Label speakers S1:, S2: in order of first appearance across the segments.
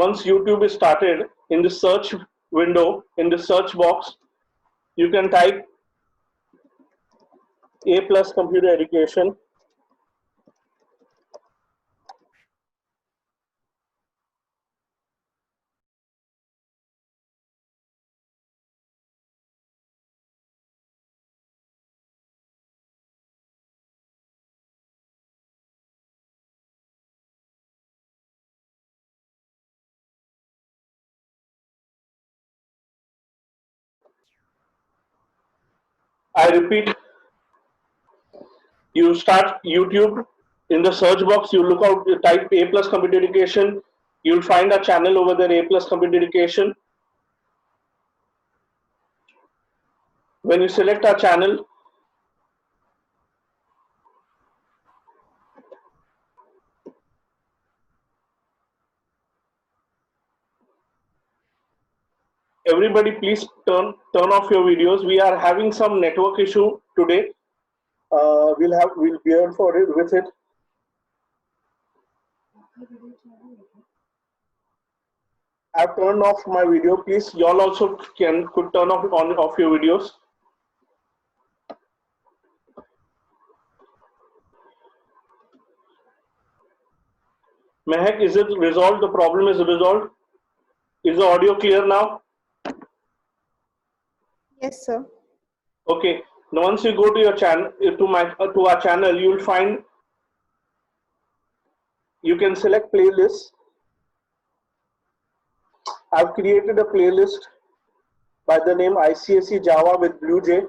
S1: Once YouTube is started, in the search window, in the search box, you can type A plus computer education. I repeat, you start YouTube. In the search box, you look out, you type A plus computer education. You'll find a channel over there, A plus computer education. When you select our channel, everybody please turn off your videos. We are having some network issue today. We'll bear for it with it. I've turned off my video. Please, y'all also could turn off your videos. Mehak, is it resolved? The problem is resolved. Is the audio clear now?
S2: Yes, sir.
S1: Okay. Now, once you go to your channel, to our channel, you will find you can select playlists. I've created a playlist by the name ICSE Java with BlueJ.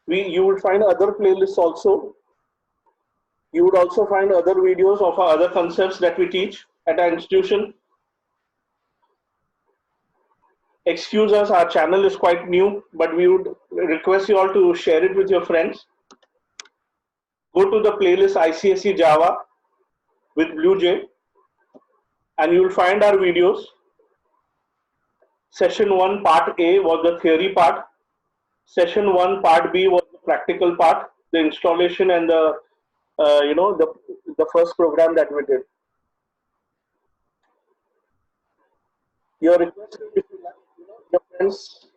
S1: You will find other playlists also. You would also find other videos of our other concepts that we teach at our institution. Excuse us, our channel is quite new, but we would request you all to share it with your friends. Go to the playlist ICSE Java with BlueJ, and you will find our videos. Session 1 part A was the theory part. Session 1 part B was the practical part, the installation and the the first program that we did. Your request, if you like, your friends,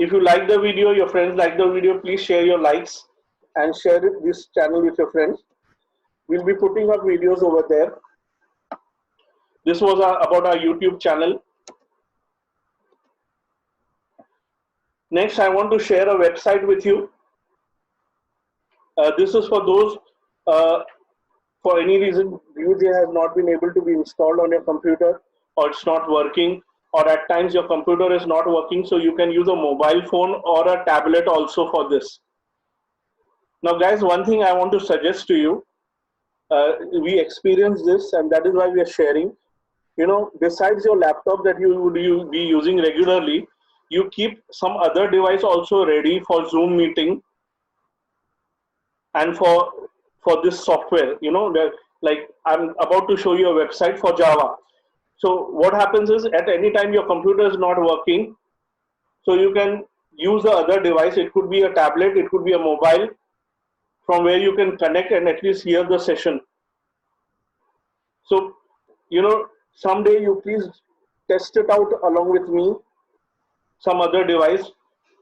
S1: if you like the video, your friends like the video, please share your likes and share this channel with your friends. We'll be putting up videos over there. This was about our YouTube channel. Next, I want to share a website with you. This is for those, for any reason, BlueJ has not been able to be installed on your computer, or it's not working, or at times your computer is not working, so you can use a mobile phone or a tablet also for this. Now, guys, one thing I want to suggest to you, we experience this, and that is why we are sharing. Besides your laptop that you would be using regularly, you keep some other device also ready for Zoom meeting and for this software. Like I'm about to show you a website for Java. So what happens is, at any time your computer is not working, so you can use the other device. It could be a tablet, it could be a mobile, from where you can connect and at least hear the session. So, someday you please test it out along with me, some other device,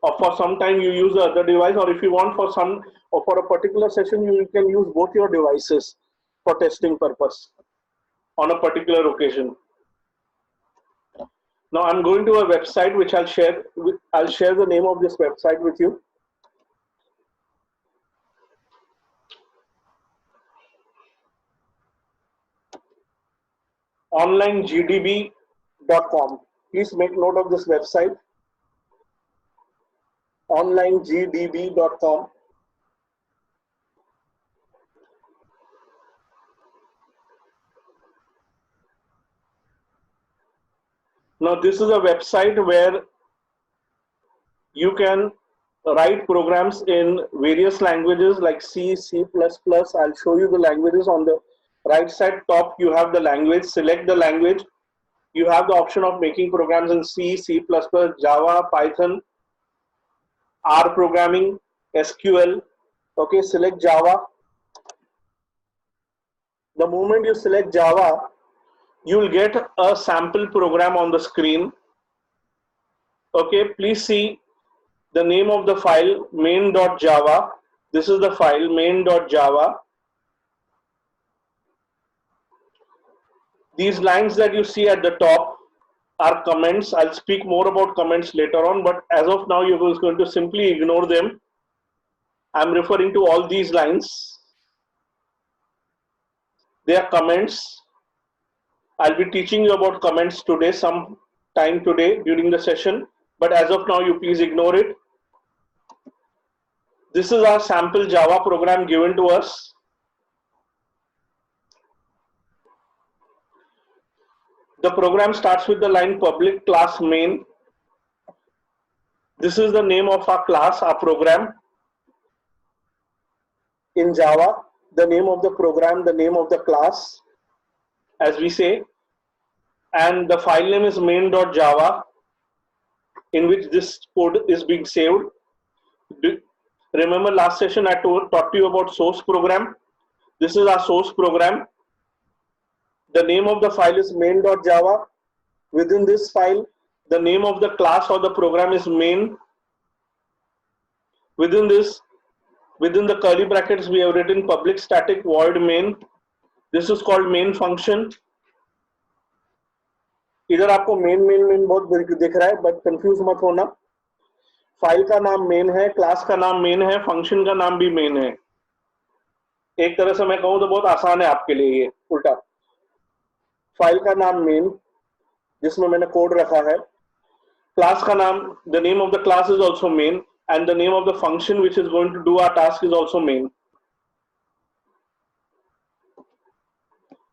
S1: or for some time you use the other device, or if you want for some, or for a particular session, you can use both your devices for testing purpose on a particular occasion. Now I'm going to a website which I'll share. I'll share the name of this website with you. onlinegdb.com. Please make note of this website. onlinegdb.com. Now this is a website where you can write programs in various languages like C, C++. I'll show you the languages. On the right side top, you have the language. Select the language. You have the option of making programs in C, C++, Java, Python, R programming, SQL. Okay, select Java. The moment you select Java, you will get a sample program on the screen. Okay, please see the name of the file, main.java. This is the file, main.java. These lines that you see at the top are comments. I'll speak more about comments later on, but as of now, you're going to simply ignore them. I'm referring to all these lines. They are comments. I'll be teaching you about comments today, some time today during the session, but as of now, you please ignore it. This is our sample Java program given to us. The program starts with the line public class main. This is the name of our class, our program. In Java, the name of the program, the name of the class, as we say, and the file name is main.java, in which this code is being saved. Remember last session I taught you about source program. This is our source program. The name of the file is main.java. Within this file, the name of the class or the program is main. Within this, within the curly brackets, we have written public static void main. This is called main function. इधर आपको main बहुत दिख रहा है, but confuse मत होना. File का नाम मेन है, क्लास का नाम मेन है, फंक्शन का नाम भी मेन है. एक तरह से मैं कहूं तो बहुत आसान है आपके लिए ये उल्टा. फाइल का नाम मेन, जिसमें मैंने कोड रखा है. क्लास का नाम, the name of the class is also main, and the name of the function which is going to do our task is also main.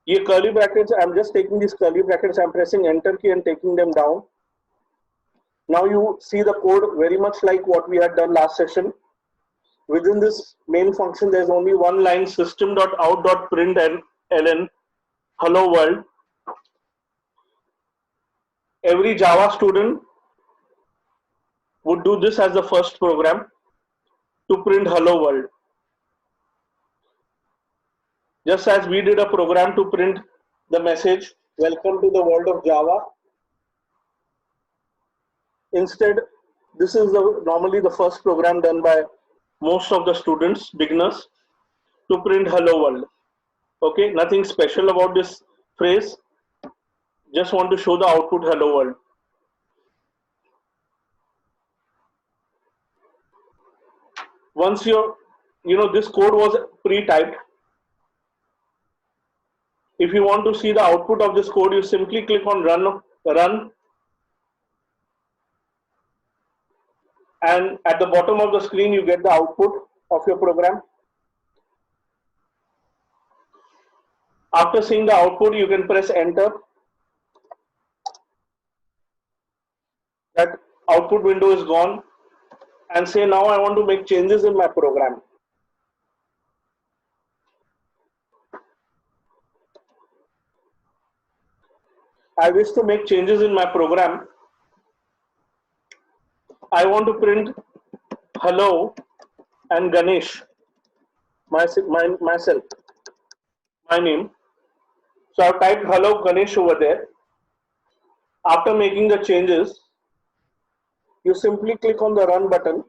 S1: ये curly brackets, I'm just taking these curly brackets, I'm pressing enter key and taking them down. Now you see the code very much like what we had done last session. Within this main function, there's only one line, system.out.println hello world. Every Java student would do this as the first program to print hello world. Just as we did a program to print the message, welcome to the world of Java. Instead, this is normally the first program done by most of the students, beginners, to print hello world. Okay, nothing special about this phrase. Just want to show the output hello world. Once this code was pre-typed. If you want to see the output of this code, you simply click on run, and at the bottom of the screen you get the output of your program. After seeing the output, you can press enter. That output window is gone, and say now I want to make changes in my program. I wish to make changes in my program. I want to print hello and Ganesh, myself, my name. So I've typed hello Ganesh over there. After making the changes, you simply click on the run button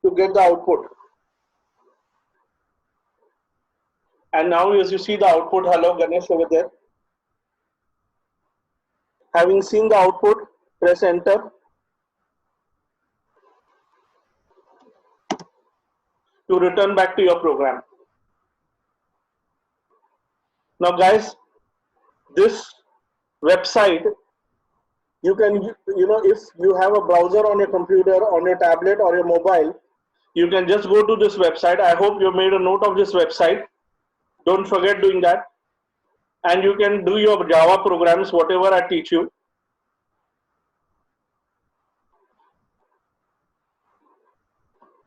S1: to get the output. And now as you see the output, hello Ganesh over there. Having seen the output, press enter. To return back to your program. Now guys, this website, you can, if you have a browser on your computer, on your tablet or your mobile, you can just go to this website. I hope you made a note of this website. Don't forget doing that. And you can do your Java programs, whatever I teach you.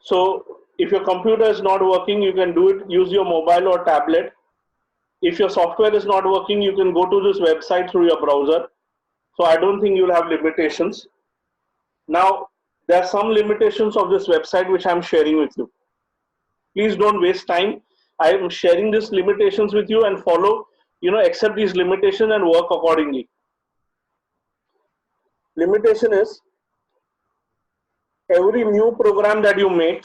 S1: So if your computer is not working, you can do it, use your mobile or tablet. If your software is not working, you can go to this website through your browser. So I don't think you'll have limitations. Now, there are some limitations of this website which I'm sharing with you. Please don't waste time. I am sharing these limitations with you, and follow, accept these limitations and work accordingly. Limitation is, every new program that you make,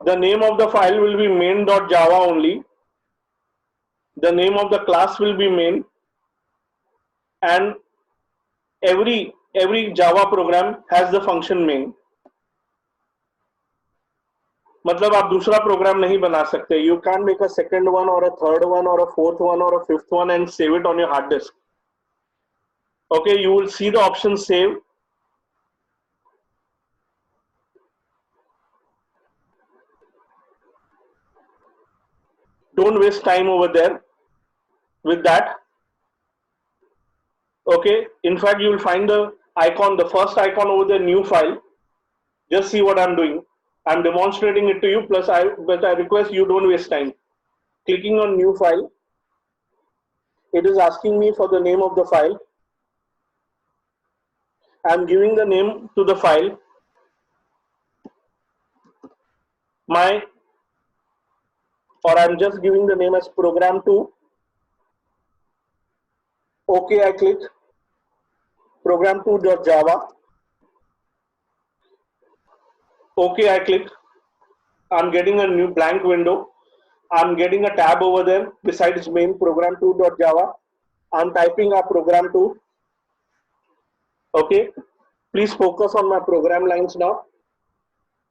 S1: the name of the file will be main.java only. The name of the class will be main, and every Java program has the function main. मतलब आप दूसरा programme नहीं बना सकते. You can't make a second one or a third one or a fourth one or a fifth one and save it on your hard disk. Okay, you will see the option save. Don't waste time over there with that. Okay, in fact, you will find the icon, the first icon over the new file. Just see what I'm doing. I'm demonstrating it to you, but I request you don't waste time. Clicking on new file, it is asking me for the name of the file. I'm giving the name to the file. I'm just giving the name as program2. Okay, I click program2.java. Okay, I click. I'm getting a new blank window. I'm getting a tab over there besides main program2.java. I'm typing our program2. Okay, please focus on my program lines now.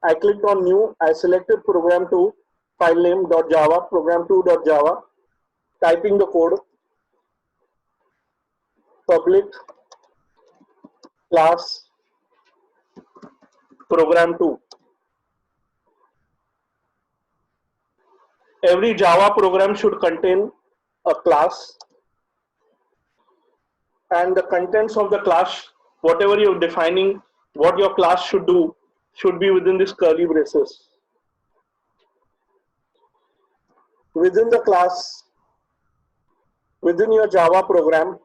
S1: I clicked on new. I selected program2, file name .java, program2.java. Typing the code. Public class program2. Every Java program should contain a class, and the contents of the class, whatever you're defining, what your class should do, should be within this curly braces. Within the class, within your Java program,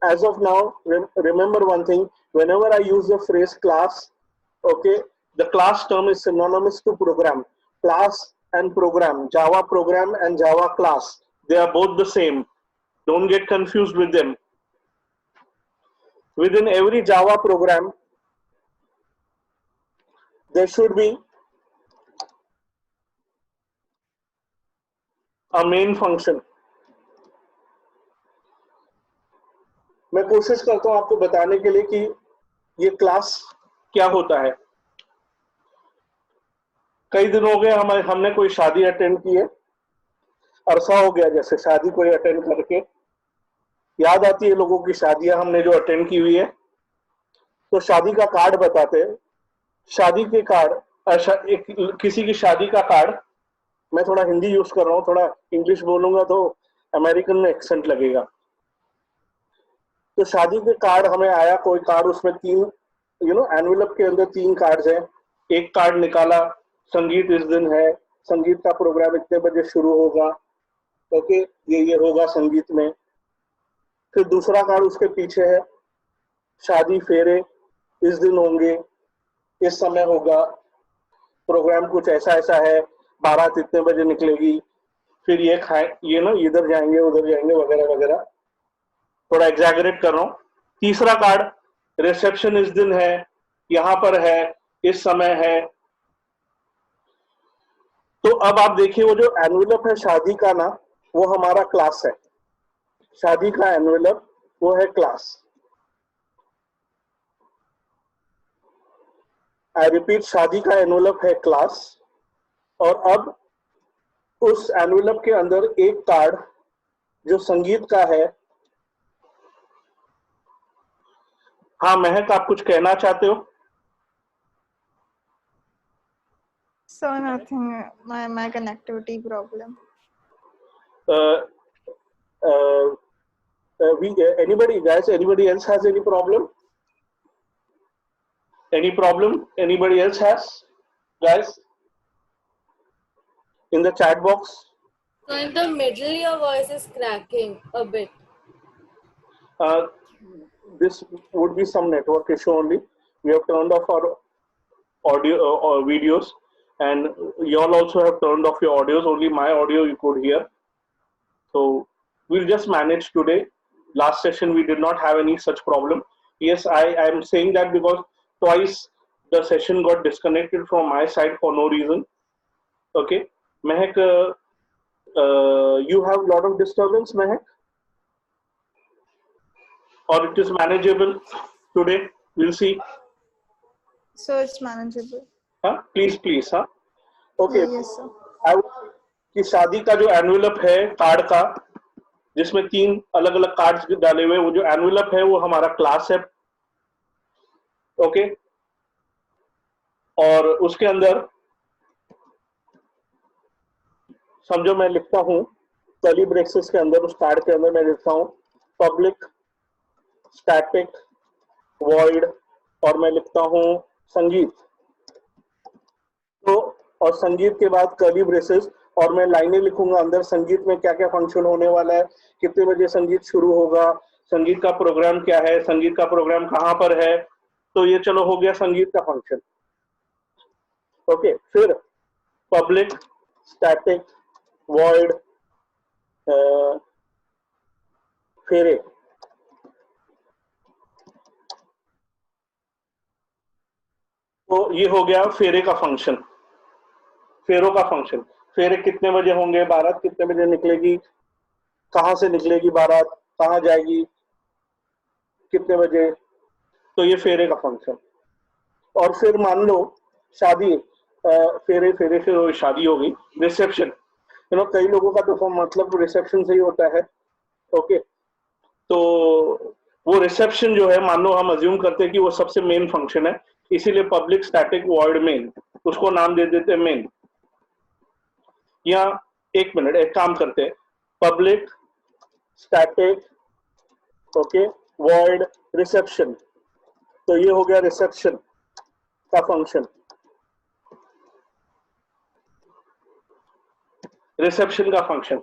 S1: as of now, remember one thing, whenever I use the phrase class, okay, the class term is synonymous to program. Class and program, Java program and Java class, they are both the same. Don't get confused with them. Within every Java program, there should be a main function. मैं कोशिश करता हूं आपको बताने के लिए कि ये क्लास क्या होता है. कई दिन हो गए हमने कोई शादी अटेंड की है. अरसा हो गया जैसे शादी कोई अटेंड करके. याद आती है लोगों की शादियां हमने जो अटेंड की हुई है. तो शादी का कार्ड बताते हैं. शादी के कार्ड, किसी की शादी का कार्ड, मैं थोड़ा हिंदी यूज कर रहा हूँ, थोड़ा इंग्लिश बोलूंगा तो अमेरिकन में एक्सेंट लगेगा. तो शादी के कार्ड हमें आया, कोई कार्ड, उसमें 3 एनवेलप के अंदर 3 कार्ड्स हैं. एक कार्ड निकाला, संगीत इस दिन है, संगीत का प्रोग्राम इतने बजे शुरू होगा, ओके, ये होगा संगीत में. फिर दूसरा कार्ड उसके पीछे है, शादी फेरे इस दिन होंगे, इस समय होगा, प्रोग्राम कुछ ऐसा ऐसा है, बारात इतने बजे निकलेगी, फिर ये इधर जाएंगे उधर जाएंगे वगैरह वगैरह. थोड़ा एग्जैगरेट कर रहा हूँ. तीसरा कार्ड, रिसेप्शन इस दिन है, यहां पर है, इस समय है. तो अब आप देखिए वो जो एनवेलप है शादी का ना, वो हमारा क्लास है. शादी का एनवेलप वो है क्लास. आई रिपीट, शादी का एनवेलप है क्लास. और अब उस एनवेलप के अंदर एक कार्ड जो संगीत का है. हाँ महक, आप कुछ कहना चाहते हो?
S2: So nothing, my connectivity problem.
S1: Anybody else has any problem? Any problem anybody else has, guys? In the chat box.
S3: So in the middle your voice is cracking a bit.
S1: This would be some network issue only. We have turned off our audio or videos. and you all also have turned off your audios. Only my audio you could hear. So we'll just manage today. Last session we did not have any such problem. Yes, I am saying that because twice the session got disconnected from my side for no reason. Okay, Mehak, you have a lot of disturbance, Mehak, or it is manageable today? We'll see.
S2: So it's manageable.
S1: हाँ, please, हाँ. Okay.
S2: Yeah, yes, sir.
S1: कि शादी का जो envelope है card का, जिसमें 3 अलग अलग कार्ड्स डाले हुए, वो जो एनवेलप है वो हमारा क्लास है. ओके, और उसके अंदर समझो मैं लिखता हूं कर्ली ब्रेसेस के अंदर, उस कार्ड के अंदर मैं लिखता हूं पब्लिक स्टैटिक वॉइड, और मैं लिखता हूं संगीत. तो और संगीत के बाद कर्ली ब्रेसेस, और मैं लाइनें लिखूंगा अंदर संगीत में क्या क्या फंक्शन होने वाला है, कितने बजे संगीत शुरू होगा, संगीत का प्रोग्राम क्या है, संगीत का प्रोग्राम कहां पर है. तो ये चलो हो गया संगीत का फंक्शन. ओके, फिर पब्लिक स्टैटिक वॉइड फेरे. तो ये हो गया फेरे का फंक्शन, फेरों का फंक्शन. फेरे कितने बजे होंगे, बारात कितने बजे निकलेगी, कहां से निकलेगी बारात, कहां जाएगी, कितने बजे. तो ये फेरे का फंक्शन. और फिर मान लो शादी, फेरे फेरे से शादी हो गई. रिसेप्शन, कई लोगों का तो मतलब रिसेप्शन से ही होता है. ओके, तो वो रिसेप्शन जो है, मान लो हम अज्यूम करते हैं कि वो सबसे मेन फंक्शन है, इसीलिए पब्लिक स्टैटिक वॉइड मेन, उसको नाम दे देते हैं मेन. या एक मिनट, एक काम करते हैं, public static okay void reception. तो ये हो गया रिसेप्शन का फंक्शन. रिसेप्शन का फंक्शन.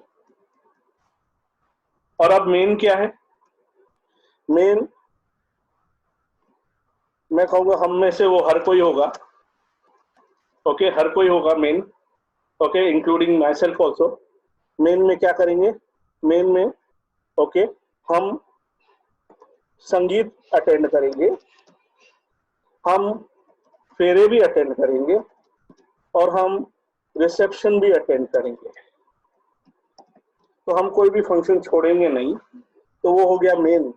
S1: और अब मेन क्या है? मेन मैं कहूंगा हम में से वो हर कोई होगा. ओके, हर कोई होगा main. Okay, including my self also. Main में क्या करेंगे? मेन में ओके हम संगीत अटेंड करेंगे, हम फेरे भी अटेंड करेंगे, और हम रिसेप्शन भी अटेंड करेंगे. तो हम कोई भी फंक्शन छोड़ेंगे नहीं. तो वो हो गया मेन.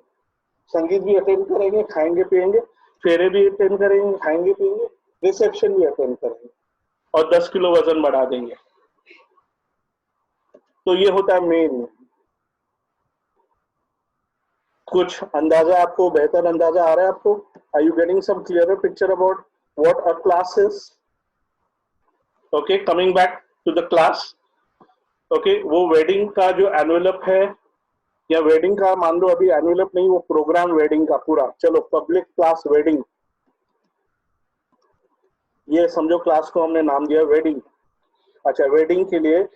S1: संगीत भी अटेंड करेंगे, खाएंगे पिएंगे, फेरे भी अटेंड करेंगे, खाएंगे पिएंगे, रिसेप्शन भी अटेंड करेंगे, और 10 किलो वजन बढ़ा देंगे. तो ये होता है मेन. कुछ अंदाजा आपको, बेहतर अंदाजा आ रहा है आपको? Are you getting some clearer picture about what a class is? Okay, coming back to the class. Okay, वो वेडिंग का जो एनवेलप है, या वेडिंग का मान लो अभी एनवेलप नहीं, वो प्रोग्राम वेडिंग का पूरा. चलो, पब्लिक क्लास वेडिंग, ये समझो क्लास को हमने नाम दिया वेडिंग. अच्छा, वेडिंग के लिए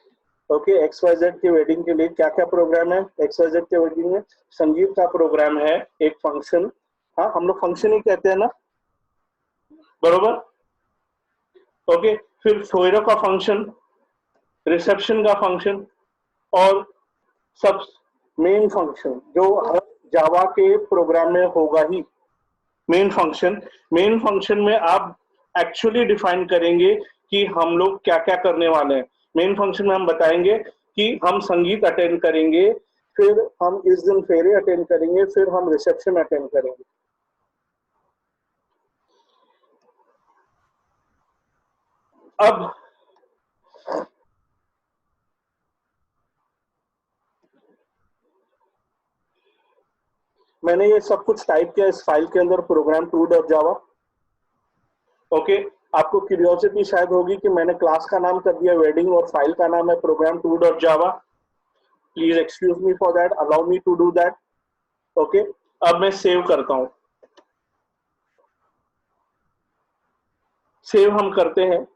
S1: ओके XYZ की वेडिंग के लिए क्या क्या प्रोग्राम है? XYZ के वेडिंग में संगीत का प्रोग्राम है, एक फंक्शन. हाँ, हम लोग फंक्शन ही कहते हैं ना, बरोबर. ओके, फिर फोयरो का फंक्शन, रिसेप्शन का फंक्शन, और सब मेन फंक्शन जो हर जावा के प्रोग्राम में होगा ही. मेन फंक्शन, मेन फंक्शन में आप एक्चुअली डिफाइन करेंगे कि हम लोग क्या क्या करने वाले हैं. मेन फंक्शन में हम बताएंगे कि हम संगीत अटेंड करेंगे, फिर हम इस दिन फेरे अटेंड करेंगे, फिर हम रिसेप्शन अटेंड करेंगे. अब मैंने ये सब कुछ टाइप किया इस फाइल के अंदर, program2.java. ओके, आपको क्यूरियोसिटी शायद होगी कि मैंने क्लास का नाम कर दिया वेडिंग और फाइल का नाम है program2.java. Please excuse me for that, allow me to do that. Okay, अब मैं सेव करता हूं. सेव हम करते हैं.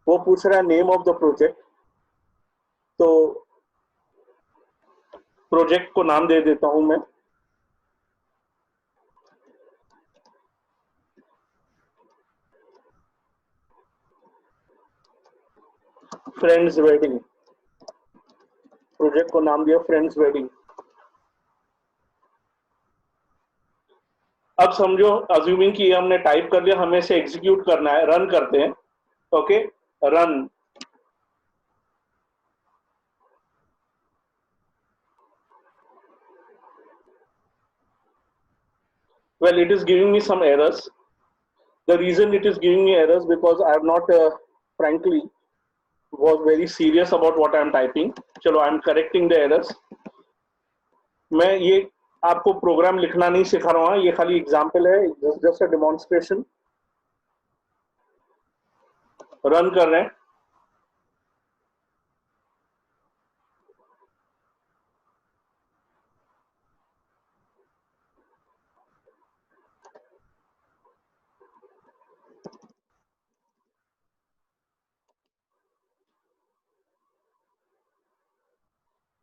S1: वो पूछ रहा है नेम ऑफ द प्रोजेक्ट. तो प्रोजेक्ट को नाम दे देता हूं मैं, फ्रेंड्स वेडिंग। प्रोजेक्ट को नाम दिया फ्रेंड्स वेडिंग। अब समझो, अज्यूमिंग कि हमने टाइप कर लिया, हमें इसे एग्जीक्यूट करना है, रन करते हैं। Okay, run. Well, it is giving me some errors. The reason it is giving me errors because I have not, frankly, was very serious about what I am typing. चलो, I am correcting the errors. मैं ये आपको programme लिखना नहीं सिखा रहा हूँ, ये खाली एग्जाम्पल है, जस्ट अ डेमोन्स्ट्रेशन। रन कर रहे हैं।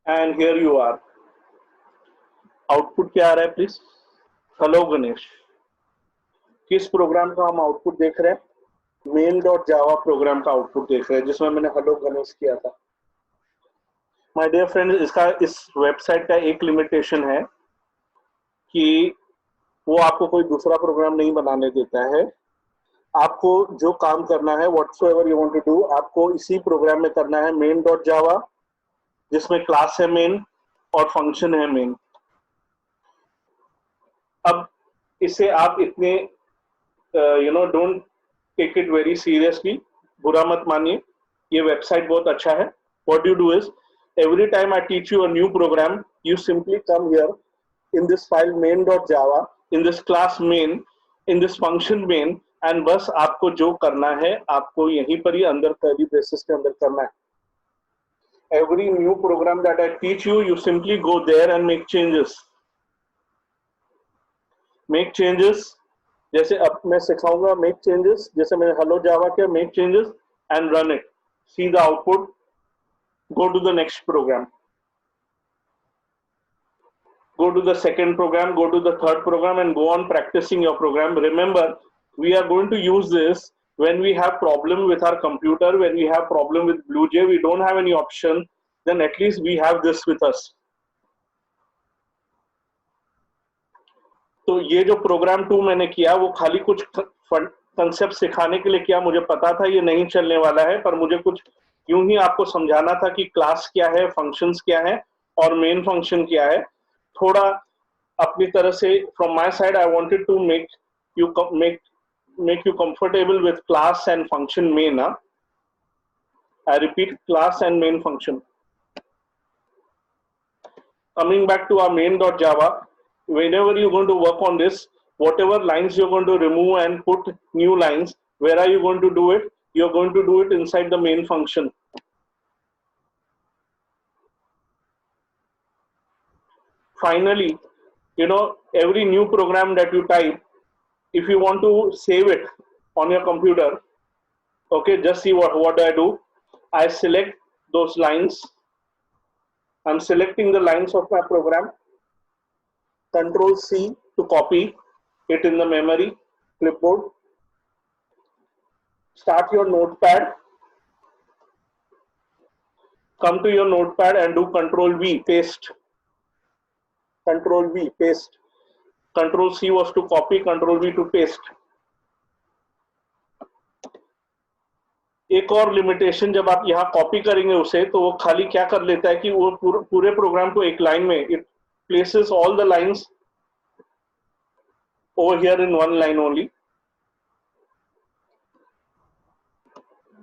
S1: And here you are. Output क्या आ रहा है प्लीज? हेलो गणेश। किस प्रोग्राम का हम आउटपुट देख रहे हैं? main.java प्रोग्राम का आउटपुट देख रहे हैं जिसमें मैंने हेलो गणेश किया था। माय डियर फ्रेंड्स, इसका, इस वेबसाइट का एक लिमिटेशन है कि वो आपको कोई दूसरा प्रोग्राम नहीं बनाने देता है। आपको जो काम करना है, whatsoever you want to do, आपको इसी प्रोग्राम में करना है, main.java, जिसमें क्लास है मेन और फंक्शन है मेन। अब इसे आप इतने don't take it very seriously, बुरा मत मानिए, ये वेबसाइट बहुत अच्छा है। What you do is, every time I teach you a new program, you simply come here in this file main.java, in this class main, in this function main, and बस आपको जो करना है आपको यहीं पर ही अंदर कर्ली ब्रेसेस के अंदर करना है। Every new program that I teach you, you simply go there and make changes. Make changes, जैसे अब मैं सिखाऊंगा make changes, जैसे मैंने hello java किया, make changes and run it. See the output. Go to the next program. Go to the second program, go to the third program, and go on practicing your program. Remember, we are going to use this when we have problem with our computer, when we have problem with BlueJ, we don't have any option, then at least we have this with us. तो ये जो programme 2 मैंने किया वो खाली कुछ concept सिखाने के लिए किया। मुझे पता था ये नहीं चलने वाला है, पर मुझे कुछ यूं ही आपको समझाना था कि क्लास क्या है, फंक्शंस क्या है और मेन फंक्शन क्या है। थोड़ा अपनी तरह से, from my side, I wanted to make you comfortable with class and function main. I repeat, class and main function. Coming back to our main.java, whenever you're going to work on this, whatever lines you're going to remove and put new lines, where are you going to do it? You're going to do it inside the main function. Finally, every new program that you type, if you want to save it on your computer, okay, just see what I do. I select those lines. I'm selecting the lines of my program. Control C to copy it in the memory clipboard. Start your notepad. Come to your notepad and do Control V, paste. Control V, paste. Control C was to copy, Control V to paste. एक और limitation, जब आप यहाँ copy करेंगे उसे, तो वो खाली क्या कर लेता है कि वो पूरे प्रोग्राम को एक लाइन में, it places all the lines over here in one line only.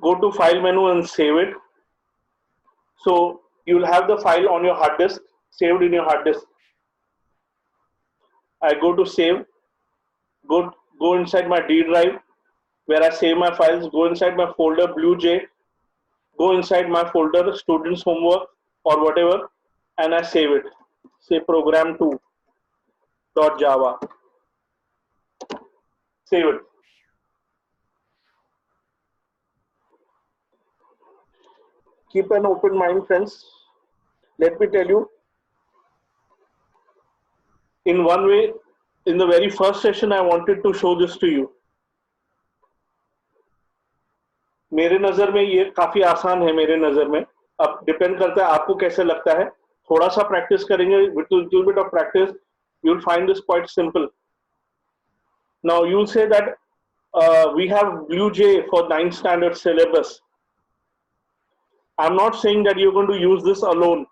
S1: Go to file menu and save it. So you'll have the file on your hard disk, saved in your hard disk. I go to save, go inside my D drive where I save my files, go inside my folder BlueJ, go inside my folder students homework or whatever, and I save it. Say program2.java. Save it. Keep an open mind, friends. Let me tell you, in one way, in the very first session I wanted to show this to you. मेरे नजर में ये काफी आसान है मेरे नजर में. अब डिपेंड करता है आपको कैसे लगता है. थोड़ा सा प्रैक्टिस करेंगे, with a little bit of practice you'll find this quite simple. Now you'll say that we have BlueJ for 9th standard syllabus. I'm not saying that you're going to use this alone.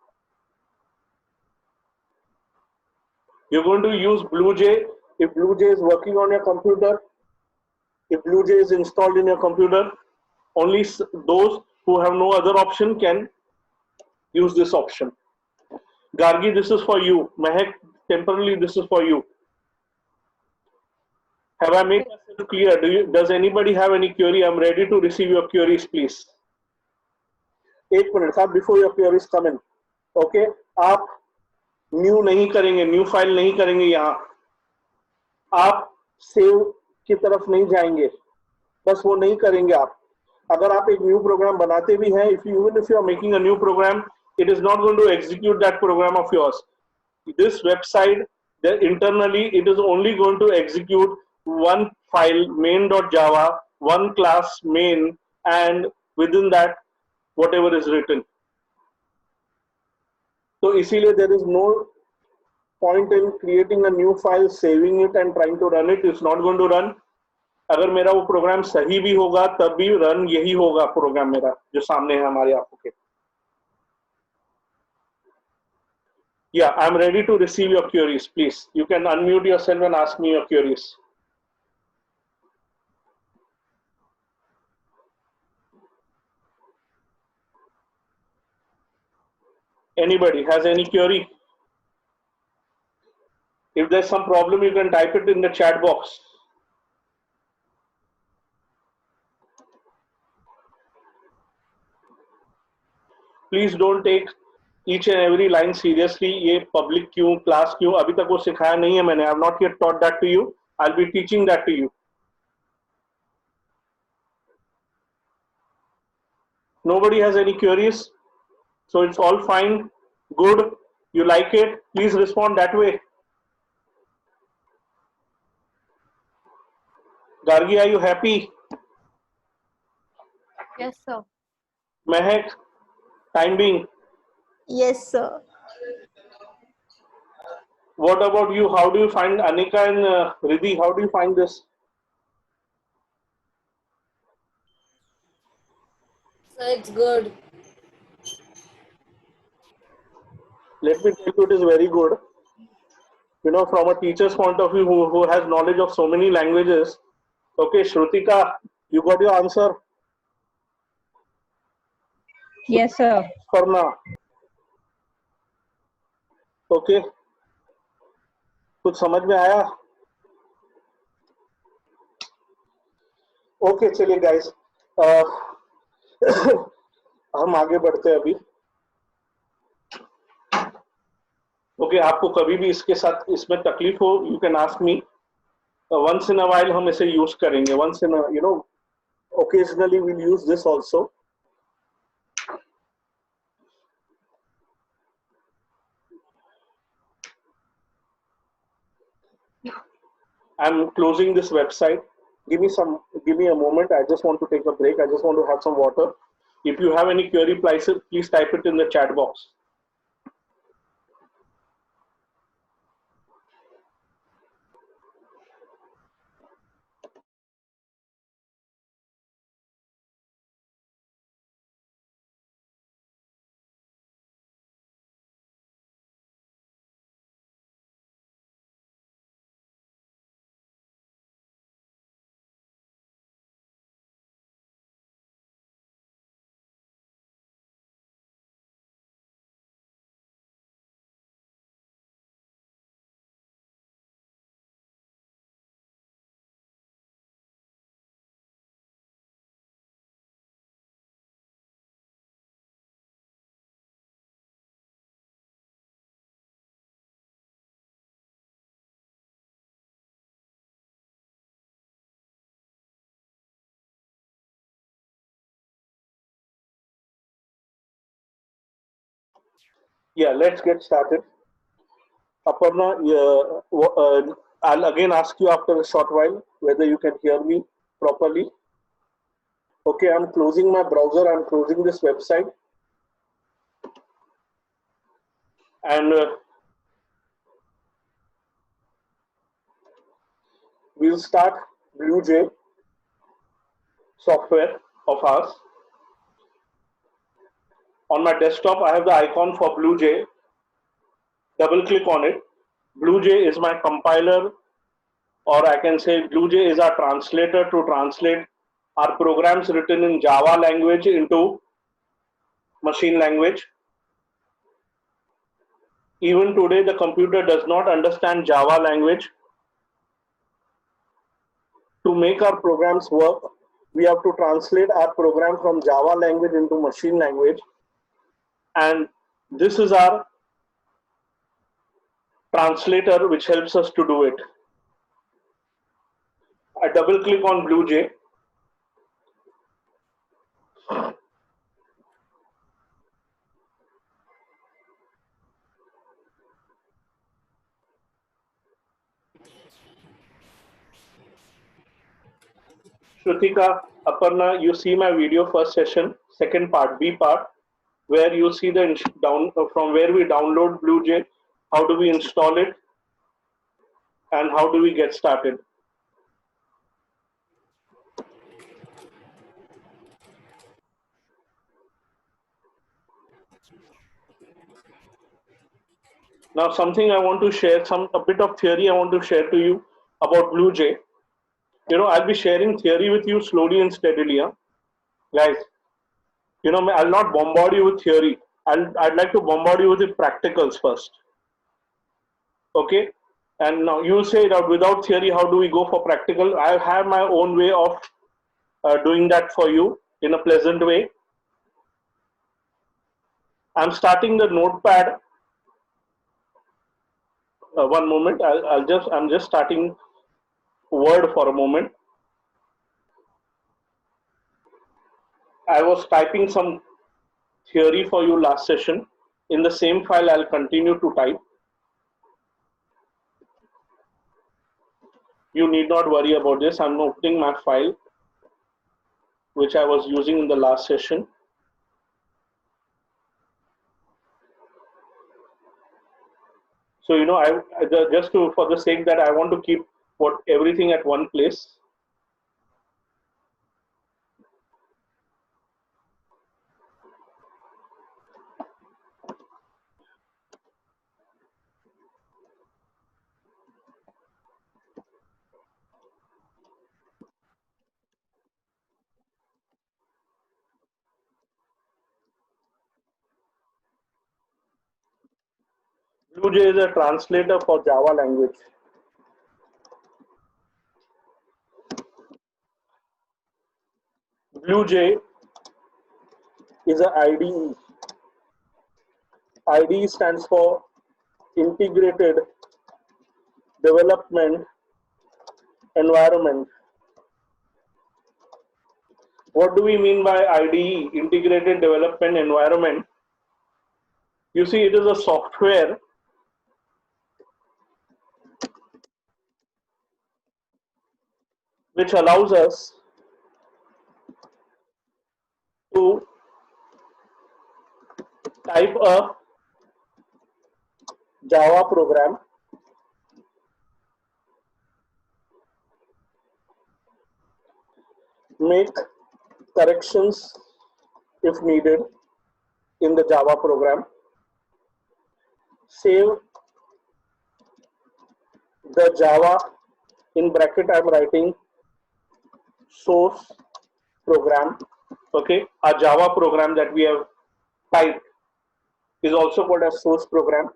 S1: You're going to use BlueJ if BlueJ is working on your computer, if BlueJ is installed in your computer. Only those who have no other option can use this option. Gargi, this is for you. Mehak, temporarily this is for you. Have I made myself clear? Does anybody have any query? I'm ready to receive your queries, please. 8 minutes before your queries come in. Okay? आप new नहीं करेंगे, new file नहीं करेंगे. यहाँ आप save की तरफ नहीं जाएंगे, बस वो नहीं करेंगे आप. अगर आप एक न्यू प्रोग्राम बनाते भी हैं, even if you are making a new program, it is not going to execute that program of yours. This website, internally, it is only going to execute one file, main.java, one class main, and within that, whatever is written. So, इसीलिए there is no point in creating a new file, saving it and trying to run it. It's not going to run. अगर मेरा वो programme सही भी होगा तब भी run यही होगा प्रोग्राम मेरा जो सामने है हमारी आंखों के. Yeah, I'm ready to receive your queries. Please, you can unmute yourself and ask me your queries. Anybody has any query? If there's some problem, you can type it in the chat box. Please don't take each and every line seriously. ये public क्यों, class क्यों, अभी तक वो सिखाया नहीं है मैंने. I have not yet taught that to you. I'll be teaching that to you. Nobody has any queries, so it's all fine, good. You like it? Please respond that way. Gargi, are you happy?
S3: Yes, sir.
S1: Mehak, time being.
S2: Yes, sir.
S1: What about you? How do you find Anika and Riddhi? How do you find this?
S3: So it's good.
S1: Let me tell you, it is very good. You know, from a teacher's point of view who has knowledge of so many languages. Okay, Shrutika, you got your answer?
S4: Yes, sir.
S1: Farna. Okay. कुछ समझ में आया? Okay, चलिए guys. हम आगे बढ़ते हैं अभी. Okay, आपको कभी भी इसके साथ इसमें तकलीफ हो, you can ask me. Once in a while हम इसे use करेंगे. Once in a, you know, occasionally we'll use this also. I'm closing this website. Give me a moment. I just want to take a break. I just want to have some water. If you have any query, please type it in the chat box. Yeah, let's get started. Aparna, I'll again ask you after a short while whether you can hear me properly. Okay, I'm closing my browser. I'm closing this website. And we'll start BlueJ software of ours. On my desktop, I have the icon for BlueJ. Double click on it. BlueJ is my compiler, or I can say BlueJ is our translator to translate our programs written in Java language into machine language. Even today, the computer does not understand Java language. To make our programs work, we have to translate our program from Java language into machine language. And this is our translator which helps us to do it. I double click on BlueJ. Shrutika, Aparna, you see my video first session, second part, B part, where you see the from where we download BlueJ, how do we install it, and how do we get started. Now, something I want to share, a bit of theory I want to share to you about BlueJ. I'll be sharing theory with you slowly and steadily, guys. I'll not bombard you with theory. I'd like to bombard you with the practicals first. Okay, and now you say that without theory, how do we go for practical? I have my own way of doing that for you in a pleasant way. I'm starting the notepad. One moment. I'm just starting Word for a moment. I was typing some theory for you last session. In the same file, I'll continue to type. You need not worry about this. I'm opening my file, which I was using in the last session. So, for the sake that I want to keep everything at one place. BlueJ is a translator for Java language. BlueJ is an IDE. IDE stands for Integrated Development Environment. What do we mean by IDE, Integrated Development Environment? You see, it is a software which allows us to type a Java program, make corrections if needed in the Java program, save the Java, in bracket I'm writing source program. Okay, a Java program that we have typed is also called as source program.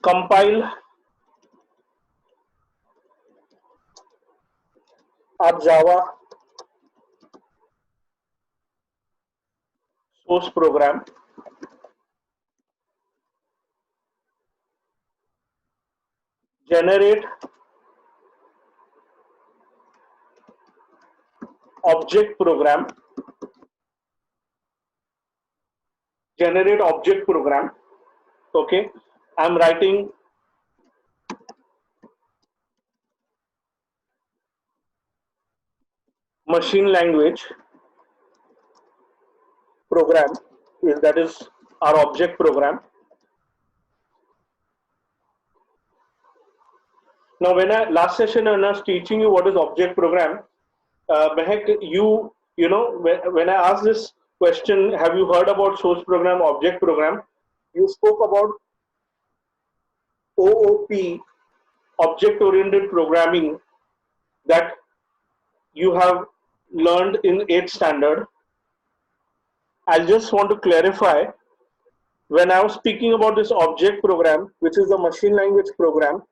S1: Compile our Java source program, generate object program, Okay, I'm writing machine language program, that is our object program. Now, when I last session when I was teaching you what is object program, Mehak, you know when I asked this question, have you heard about source program, object program? You spoke about OOP, object oriented programming, that you have learned in 8th standard. I just want to clarify, when I was speaking about this object program, which is the machine language program,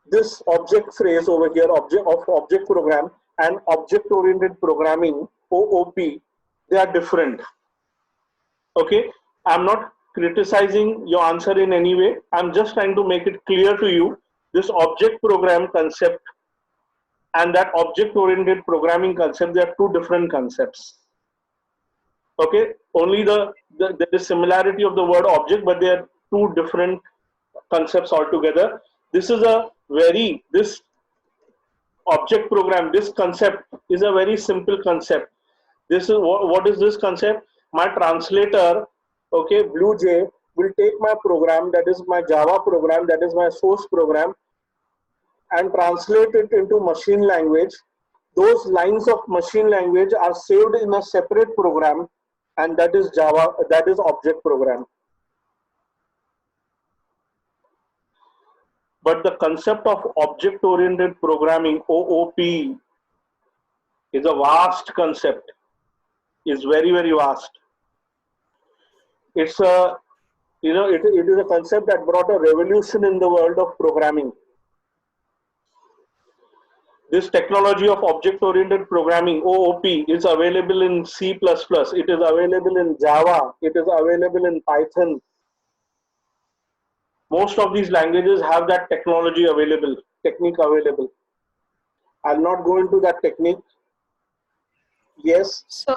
S1: this object phrase over here, object program and object oriented programming, OOP, they are different. Okay, I'm not criticizing your answer in any way. I'm just trying to make it clear to you, this object program concept and that object oriented programming concept, they are two different concepts. Okay, only the similarity of the word object, but they are two different concepts altogether. This object program, this concept is a very simple concept. This is what is this concept? My translator, okay, BlueJ, will take my program, that is my Java program, that is my source program, and translate it into machine language. Those lines of machine language are saved in a separate program, and that is Java, that is object program. But the concept of object oriented programming, OOP, is a vast concept, is very, very vast. It's a, it is a concept that brought a revolution in the world of programming. This technology of object oriented programming, OOP, is available in C++, it is available in Java, it is available in Python. Most of these languages have that technique available. I'll not go into that technique. Yes.
S2: So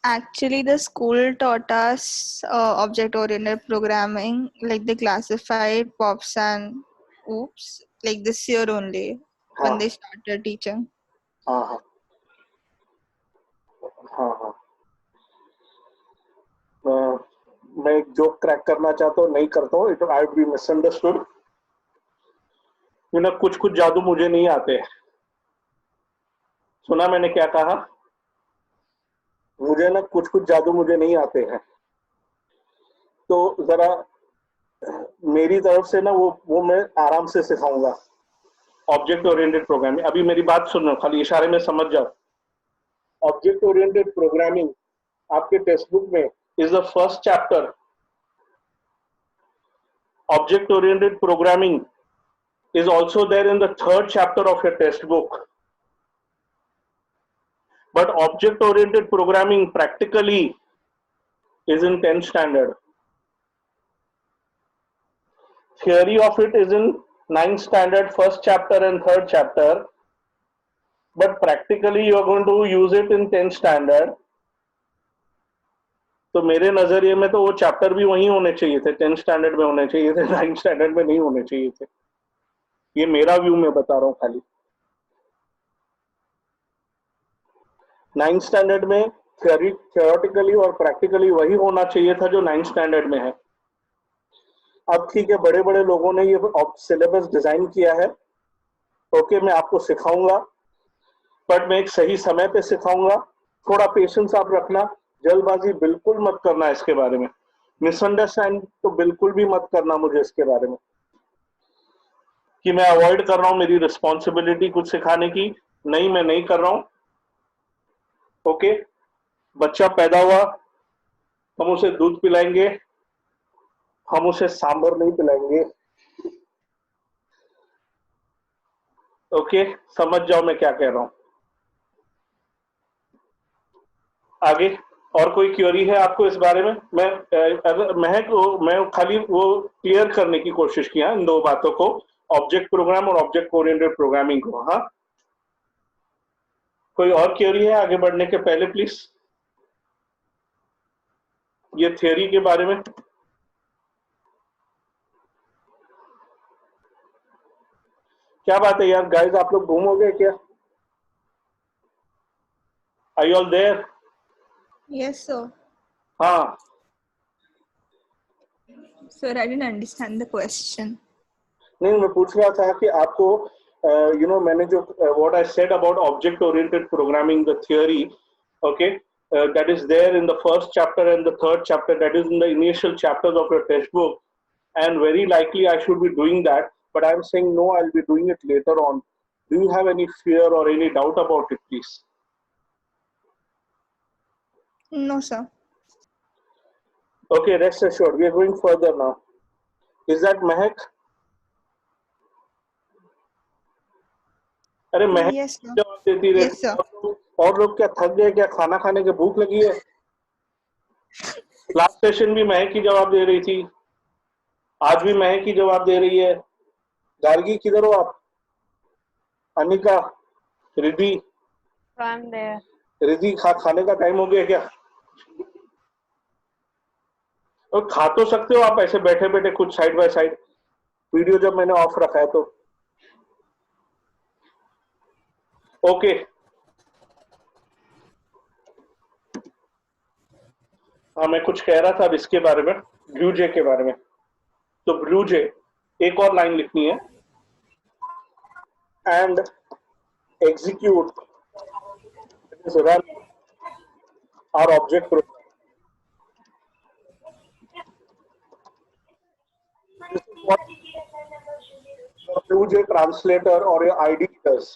S2: actually the school taught us object-oriented programming, like they classified POPs and OOPs, like this year only when they started teaching.
S1: हाँ हाँ मैं एक joke crack करना चाहता हूँ, नहीं करता हूँ, it I would be misunderstood. कुछ कुछ जादू मुझे नहीं आते. सुना मैंने क्या कहा? मुझे ना कुछ कुछ जादू मुझे नहीं आते हैं. तो जरा मेरी तरफ से ना वो मैं आराम से सिखाऊंगा ऑब्जेक्ट ओरिएंटेड प्रोग्रामिंग. अभी मेरी बात सुनो, खाली इशारे में समझ जाओ. ऑब्जेक्ट ओरिएंटेड प्रोग्रामिंग आपके टेक्स्ट बुक में is the first chapter. Object oriented programming is also there in the 3rd chapter of your textbook. But object oriented programming practically is in 10th standard. Theory of it is in 9th standard, 1st chapter and 3rd chapter. But practically you are going to use it in 10th standard. तो मेरे नजरिए में तो वो chapter भी वहीं होने चाहिए थे, 10th स्टैंडर्ड में होने चाहिए थे, 9th स्टैंडर्ड में नहीं होने चाहिए थे. ये मेरा व्यू मैं बता रहा हूँ खाली. 9th स्टैंडर्ड में थियोरेटिकली और प्रैक्टिकली वही होना चाहिए था जो 9th स्टैंडर्ड में है. अब ठीक है, बड़े बड़े लोगों ने ये सिलेबस डिजाइन किया है. ओके, मैं आपको सिखाऊंगा, बट मैं एक सही समय पे सिखाऊंगा. थोड़ा पेशेंस आप रखना, जल्दबाजी बिल्कुल मत करना इसके बारे में. मिसअंडरस्टैंड तो बिल्कुल भी मत करना मुझे इसके बारे में कि मैं अवॉइड कर रहा हूं मेरी रिस्पॉन्सिबिलिटी कुछ सिखाने की. नहीं, मैं नहीं कर रहा हूं. ओके, बच्चा पैदा हुआ, हम उसे दूध पिलाएंगे, हम उसे सांभर नहीं पिलाएंगे. ओके, समझ जाओ मैं क्या कह रहा हूं. आगे और कोई क्वेरी है आपको इस बारे में? मैं खाली वो क्लियर करने की कोशिश किया इन दो बातों को, ऑब्जेक्ट प्रोग्राम और ऑब्जेक्ट ओरिएंटेड प्रोग्रामिंग को. हाँ, कोई और क्वेरी है आगे बढ़ने के पहले प्लीज? ये थियरी के बारे में? क्या बात है यार गाइस, आप लोग गुम हो गए क्या? Are you all there?
S2: Yes, sir.
S1: हाँ,
S2: Sir, I didn't understand the question.
S1: नहीं मैं पूछ रहा था कि आपको मैंने जो what I said about object oriented programming the theory, okay, that is there in the first chapter and the third chapter, that is in the initial chapters of your textbook, and very likely I should be doing that, but I'm saying no, I'll be doing it later on. Do you have any fear or any doubt about it, please?
S2: No, sir.
S1: Okay, rest assured, we are going further now. Is that Mehak? अरे महक
S2: Yes, sir.
S1: जवाब देती
S2: Yes,
S1: रहती है।
S2: sir.
S1: और लोग क्या थक गए क्या? खाना खाने की भूख लगी है? लास्ट सेशन भी महक ही जवाब दे रही थी, आज भी महक ही जवाब दे रही है। गार्गी किधर हो आप? Anika, Riddhi,
S3: I'm there.
S1: रिद्धि खाने का टाइम हो गया क्या? और खा तो सकते हो आप ऐसे बैठे बैठे कुछ साइड बाय साइड, वीडियो जब मैंने ऑफ रखा है तो। ओके, हाँ मैं कुछ कह रहा था अब इसके बारे में, ब्लूजे के बारे में। तो ब्लूजे एक और लाइन लिखनी है, and execute run our object program. This is what your BlueJ translator or your IDE does.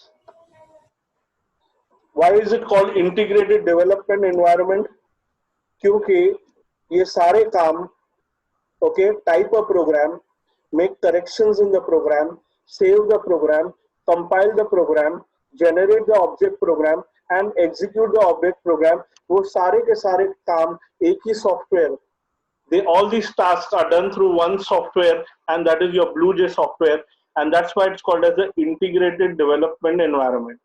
S1: Why is it called integrated development environment? क्योंकि ये सारे काम, okay, type a program, make corrections in the program, save the program, compile the program, generate the object program and execute the object program, वो सारे के सारे काम एक ही software, all these tasks are done through one software, and that is your BlueJ software, and that's why it's called as the integrated development environment.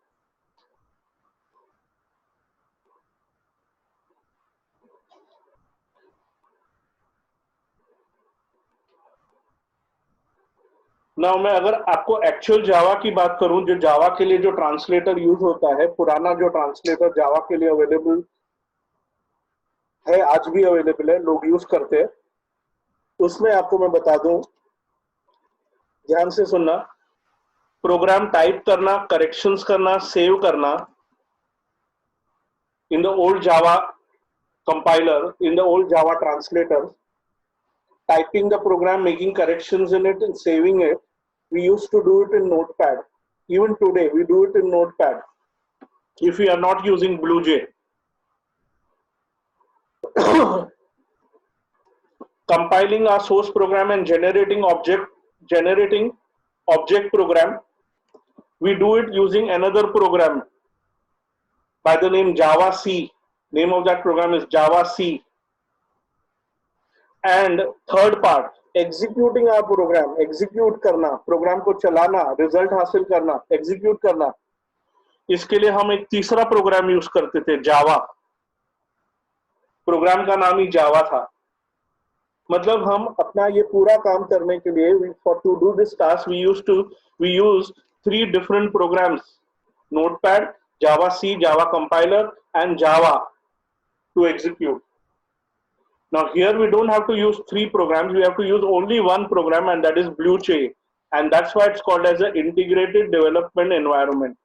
S1: Now मैं अगर आपको actual जावा की बात करूं, जो जावा के लिए जो ट्रांसलेटर यूज होता है, पुराना जो ट्रांसलेटर जावा के लिए अवेलेबल है, आज भी अवेलेबल है, लोग यूज करते हैं, उसमें आपको मैं बता दूं, ध्यान से सुनना, प्रोग्राम टाइप करना, करेक्शंस करना, सेव करना, in the old Java compiler, in the old Java translator, typing the program, making corrections in it and saving it, we used to do it in Notepad. Even today we do it in Notepad if we are not using BlueJ. Compiling our source program and generating object program, we do it using another program by the name Java C. Name of that program is Java C. And third part, executing our program, execute करना, program को चलाना, result हासिल करना, execute करना, इसके लिए हम एक तीसरा प्रोग्राम यूज करते थे, जावा। प्रोग्राम का नाम ही जावा था। मतलब हम अपना ये पूरा काम करने के लिए, for to do this task we use 3 different programs, Notepad, Java C, Java compiler and Java to execute. Now here we don't have to use 3 programs, we have to use only one program, and that is BlueJ, and that's why it's called as an integrated development environment.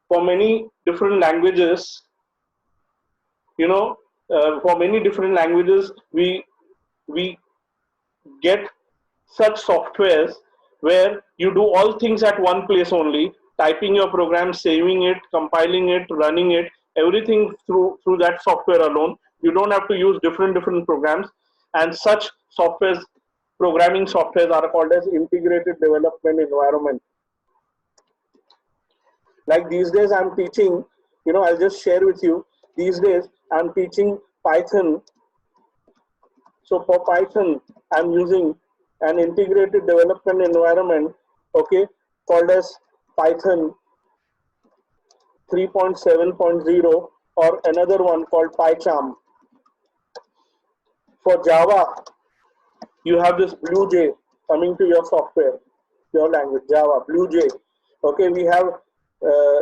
S1: For many different languages, for many different languages, we get such softwares where you do all things at one place only, typing your program, saving it, compiling it, running it, everything through that software alone. You don't have to use different programs, and such softwares, programming softwares, are called as integrated development environment. Like these days I'm teaching, I'll just share with you, these days I'm teaching Python. So for Python I'm using an integrated development environment, okay, called as Python 3.7.0, or another one called PyCharm. For Java, you have this BlueJ coming to your software, your language, Java, BlueJ. Okay, we have uh,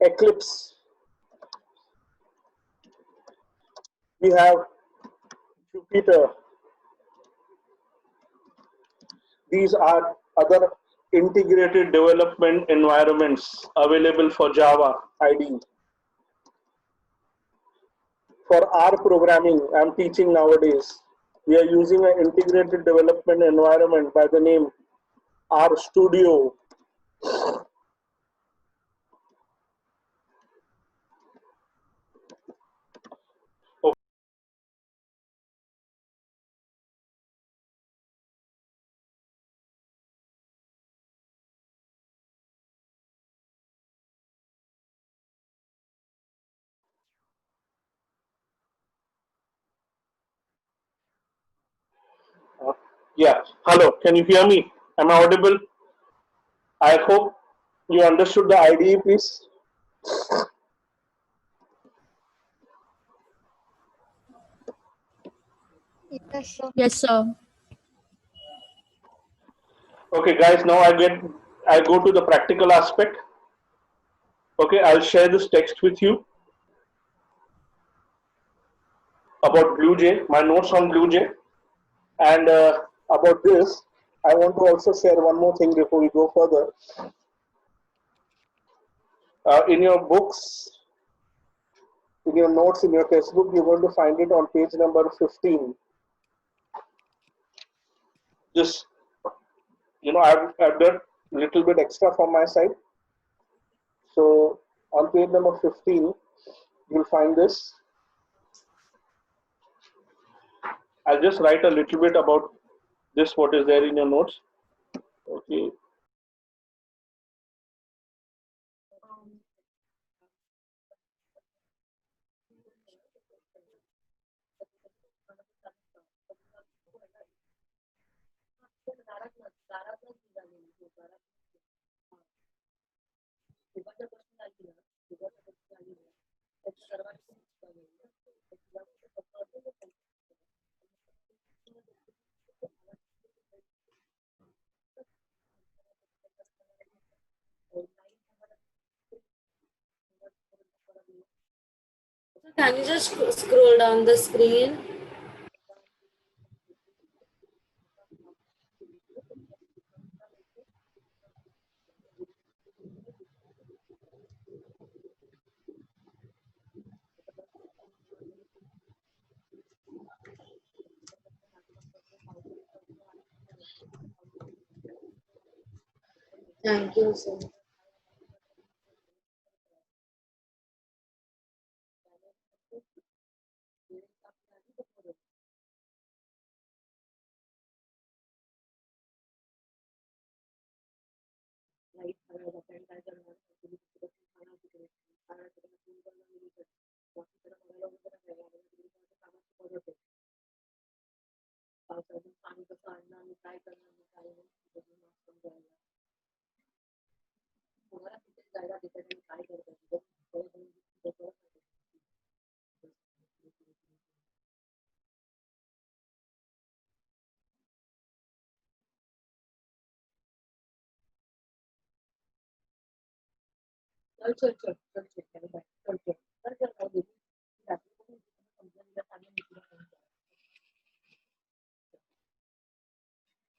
S1: Eclipse, we have Jupyter. These are other integrated development environments available for Java IDE. For R programming, I'm teaching nowadays. We are using an integrated development environment by the name R Studio. Yeah. Hello. Can you hear me? Am I audible? I hope you understood the IDE, please.
S2: Yes, sir.
S5: Yes, sir.
S1: Okay, guys. Now I go to the practical aspect. Okay, I'll share this text with you about BlueJ, my notes on BlueJ, and about this. I want to also share one more thing before we go further. In your books, in your notes, in your textbook, you're going to find it on page number 15. Just, I've done a little bit extra from my side. So on page number 15, you'll find this. I'll just write a little bit about this, what is there in your notes. Okay.
S3: So can you just scroll down the screen? Thank you, sir.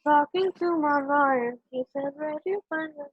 S6: Talking to my lawyer, he said, where do you find the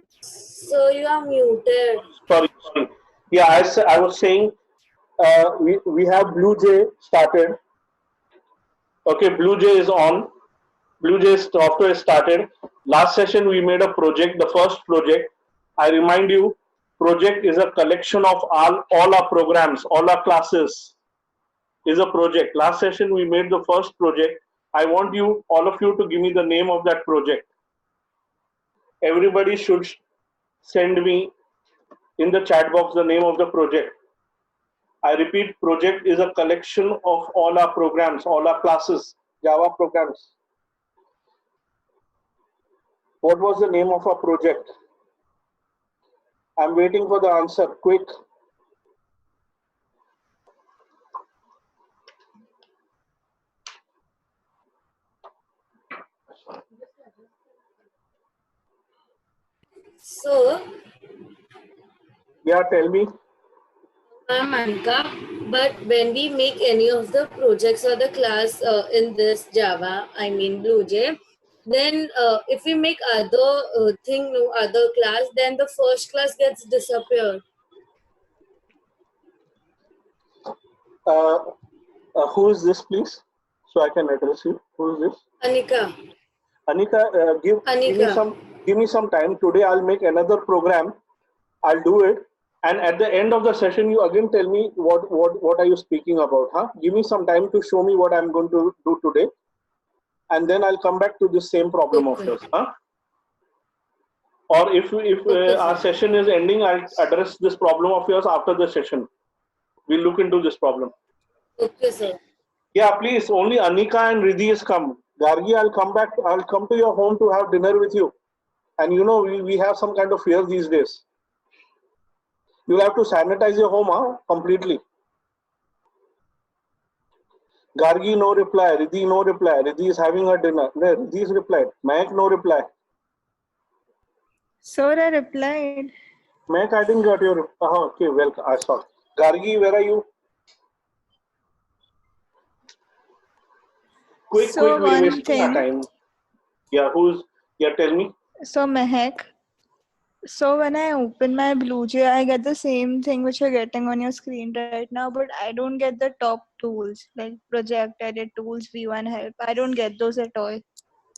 S3: So you are muted.
S1: Sorry, sorry. Yeah, I was saying we have BlueJ started. Okay, BlueJ is on. BlueJ software started. Last session we made a project, the first project. I remind you, project is a collection of all our programs, all our classes is a project. Last session we made the first project. I want you, all of you, to give me the name of that project. Everybody should send me in the chat box the name of the project. I repeat, project is a collection of all our programs, all our classes, Java programs. What was the name of our project? I'm waiting for the answer, quick.
S3: So
S1: Yeah, tell me.
S3: I'm Anika, but when we make any of the projects or the class in this Java, I mean BlueJ, then if we make other thing, no other class, then the first class gets disappeared.
S1: Uh, who is this, please? So I can address you. Who is this?
S3: Anika,
S1: Anika,
S3: Anika.
S1: give me some time. Today I'll make another program. I'll do it. And at the end of the session, you again tell me what are you speaking about, huh? Give me some time to show me what I'm going to do today. And then I'll come back to the same problem of
S3: Okay.
S1: yours, huh? Or if
S3: Okay,
S1: our
S3: sir.
S1: session is ending, I'll address this problem of yours after the session. We'll look into this problem.
S3: Okay, sir.
S1: Yeah, please. Only Anika and Riddhi is come. Gargi, I'll come back. I'll come to your home to have dinner with you. And you know, we have some kind of fear these days. You'll have to sanitize your home, huh? Completely. Gargi, no reply. Riddhi, no reply. Riddhi is having her dinner. No, Riddhi is replied. Mayak, no reply.
S2: Sir, I replied.
S1: Mayak, I didn't get your. Okay, well, I saw. Gargi, where are you? Quick,
S2: So
S1: we're
S2: one
S1: wasting our
S2: thing.
S1: time. Yeah, yeah, tell me.
S2: So Mehak. So when I open my BlueJ, I get the same thing which you're getting on your screen right now, but I don't get the top tools like project, edit tools, view and help. I don't get those at all.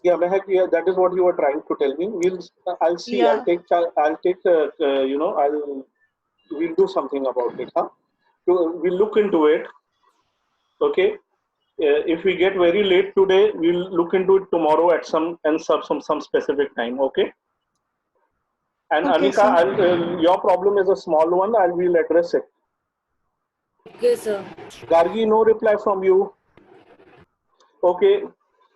S1: Yeah, Mehak, yeah, that is what you were trying to tell me. I'll see.
S2: Yeah.
S1: We'll do something about it, huh? We'll look into it. Okay. If we get very late today, we'll look into it tomorrow at some specific time. Okay. And
S2: Okay,
S1: Anika,
S2: sir.
S1: your problem is a small one. We'll address it.
S3: Okay, sir.
S1: Gargi, no reply from you. Okay.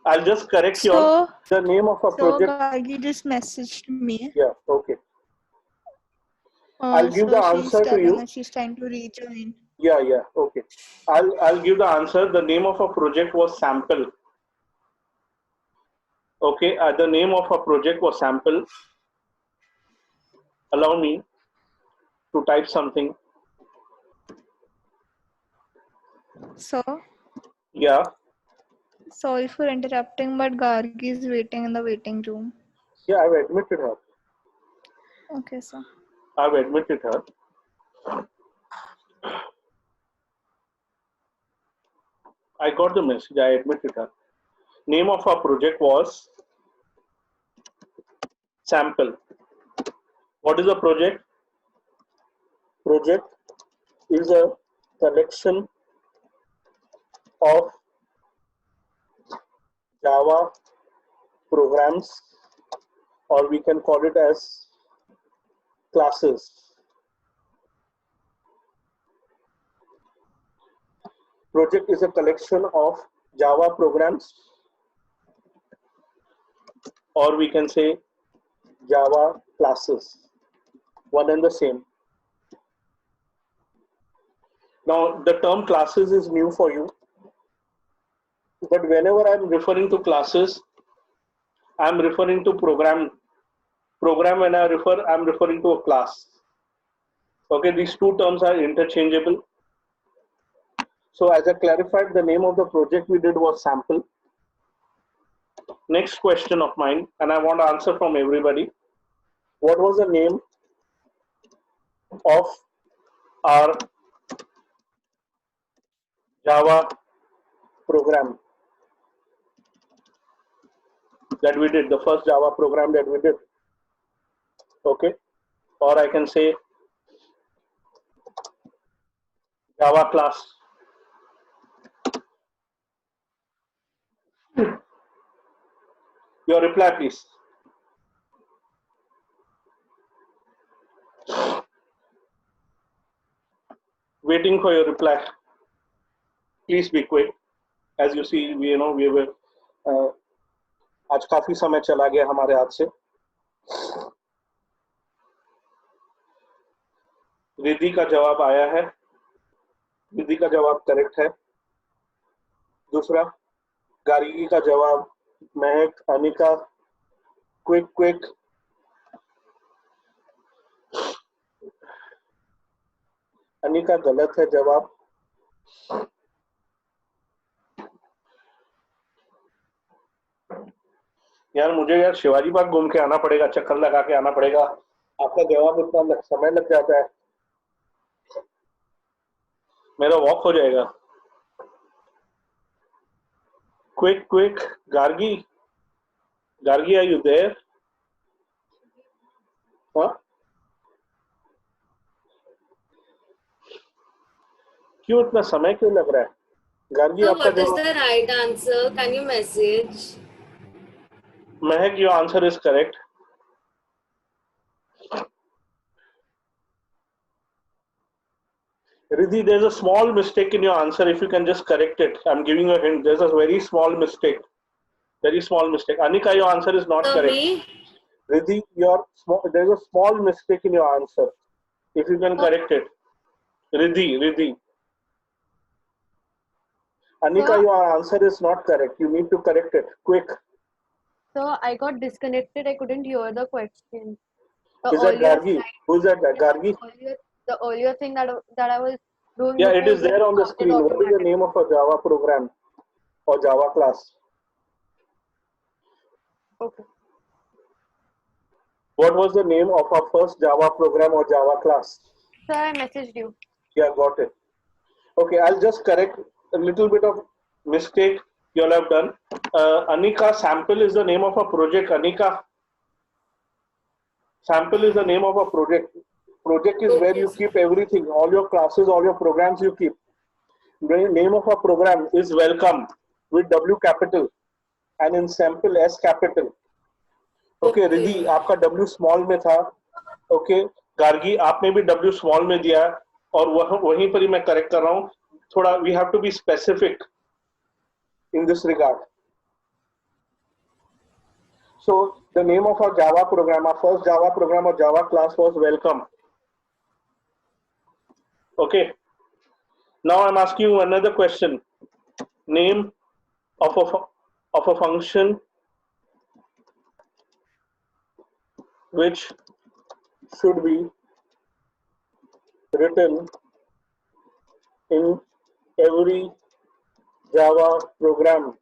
S1: I'll just correct you all.
S2: So
S1: The name of a project.
S2: Gargi just messaged me.
S1: Yeah. Okay. I'll give
S2: So
S1: the
S2: she's
S1: answer to
S2: telling
S1: you.
S2: that she's trying to rejoin.
S1: Yeah, yeah, okay. I'll give the answer. The name of a project was Sample. Okay, the name of a project was Sample. Allow me to type something.
S2: So
S1: Yeah,
S2: sorry for interrupting, but Gargi is waiting in the waiting room.
S1: yeah, I've admitted her.
S2: Okay, sir.
S1: I've admitted her. I got the message. I admitted her. Name of our project was Sample. What is a project? Project is a collection of Java programs, or we can call it as classes. Project is a collection of Java programs, or we can say Java classes, one and the same. Now, the term classes is new for you, but whenever I'm referring to classes, I'm referring to program. Program, when I'm referring to a class. Okay, these two terms are interchangeable. So as I clarified, the name of the project we did was Sample. Next question of mine, and I want to answer from everybody. what was the name of our Java program that we did, the first Java program that we did? Okay, or I can say Java class. Your reply, please. Waiting for your reply. Please be quick. As you see, we were आज काफी समय चला गया हमारे हाथ से. रिद्धि का जवाब आया है. रिद्धि का जवाब करेक्ट है. दूसरा, गार्गी का जवाब, महक, अनिका, क्विक. अनिका गलत है जवाब. यार मुझे यार शिवाजी पार्क घूम के आना पड़ेगा, चक्कर लगा के आना पड़ेगा. आपका जवाब उतना समय लग जाता है, मेरा वॉक हो जाएगा. Quick, Gargi, are you there? हाँ, क्यों इतना समय क्यों लग रहा है? गार्गी
S3: So
S1: आपका
S3: what is
S1: जवाब.
S3: the right answer? Can you message?
S1: Mahak, your answer is correct. Riddhi, there's a small mistake in your answer. If you can just correct it, I'm giving you a hint. There's a very small mistake. Anika, your answer is not
S3: So
S1: correct.
S3: me?
S1: Riddhi, there's a small mistake in your answer. If you can correct it. Riddhi. Anika,
S6: Sir?
S1: your answer is not correct. You need to correct it. Quick.
S6: So I got disconnected. I couldn't hear the question.
S1: Is that Gargi? Who's that? Gargi?
S6: The earlier thing that I was doing.
S1: Yeah, it
S6: before
S1: is there on the screen. What is the name of a Java program or Java class?
S6: Okay.
S1: What was the name of our first Java program or Java class?
S6: Sir, I messaged you.
S1: Yeah, got it. Okay, I'll just correct a little bit of mistake you all have done. Anika, sample is the name of a project. Anika, sample is the name of a project. Project is where you keep everything, all your classes, all your programs you keep. The name of a program is welcome with W capital and in sample S capital. Okay, Riddhi, आपका W small में था. Okay, Gargi आपने भी W small में दिया और वहीं पर ही मैं correct कर रहा हूँ. थोड़ा we have to be specific in this regard. So the name of our Java program, our first Java program or Java class was welcome. Okay. Now I'm asking you another question. Name of a function which should be written in every Java program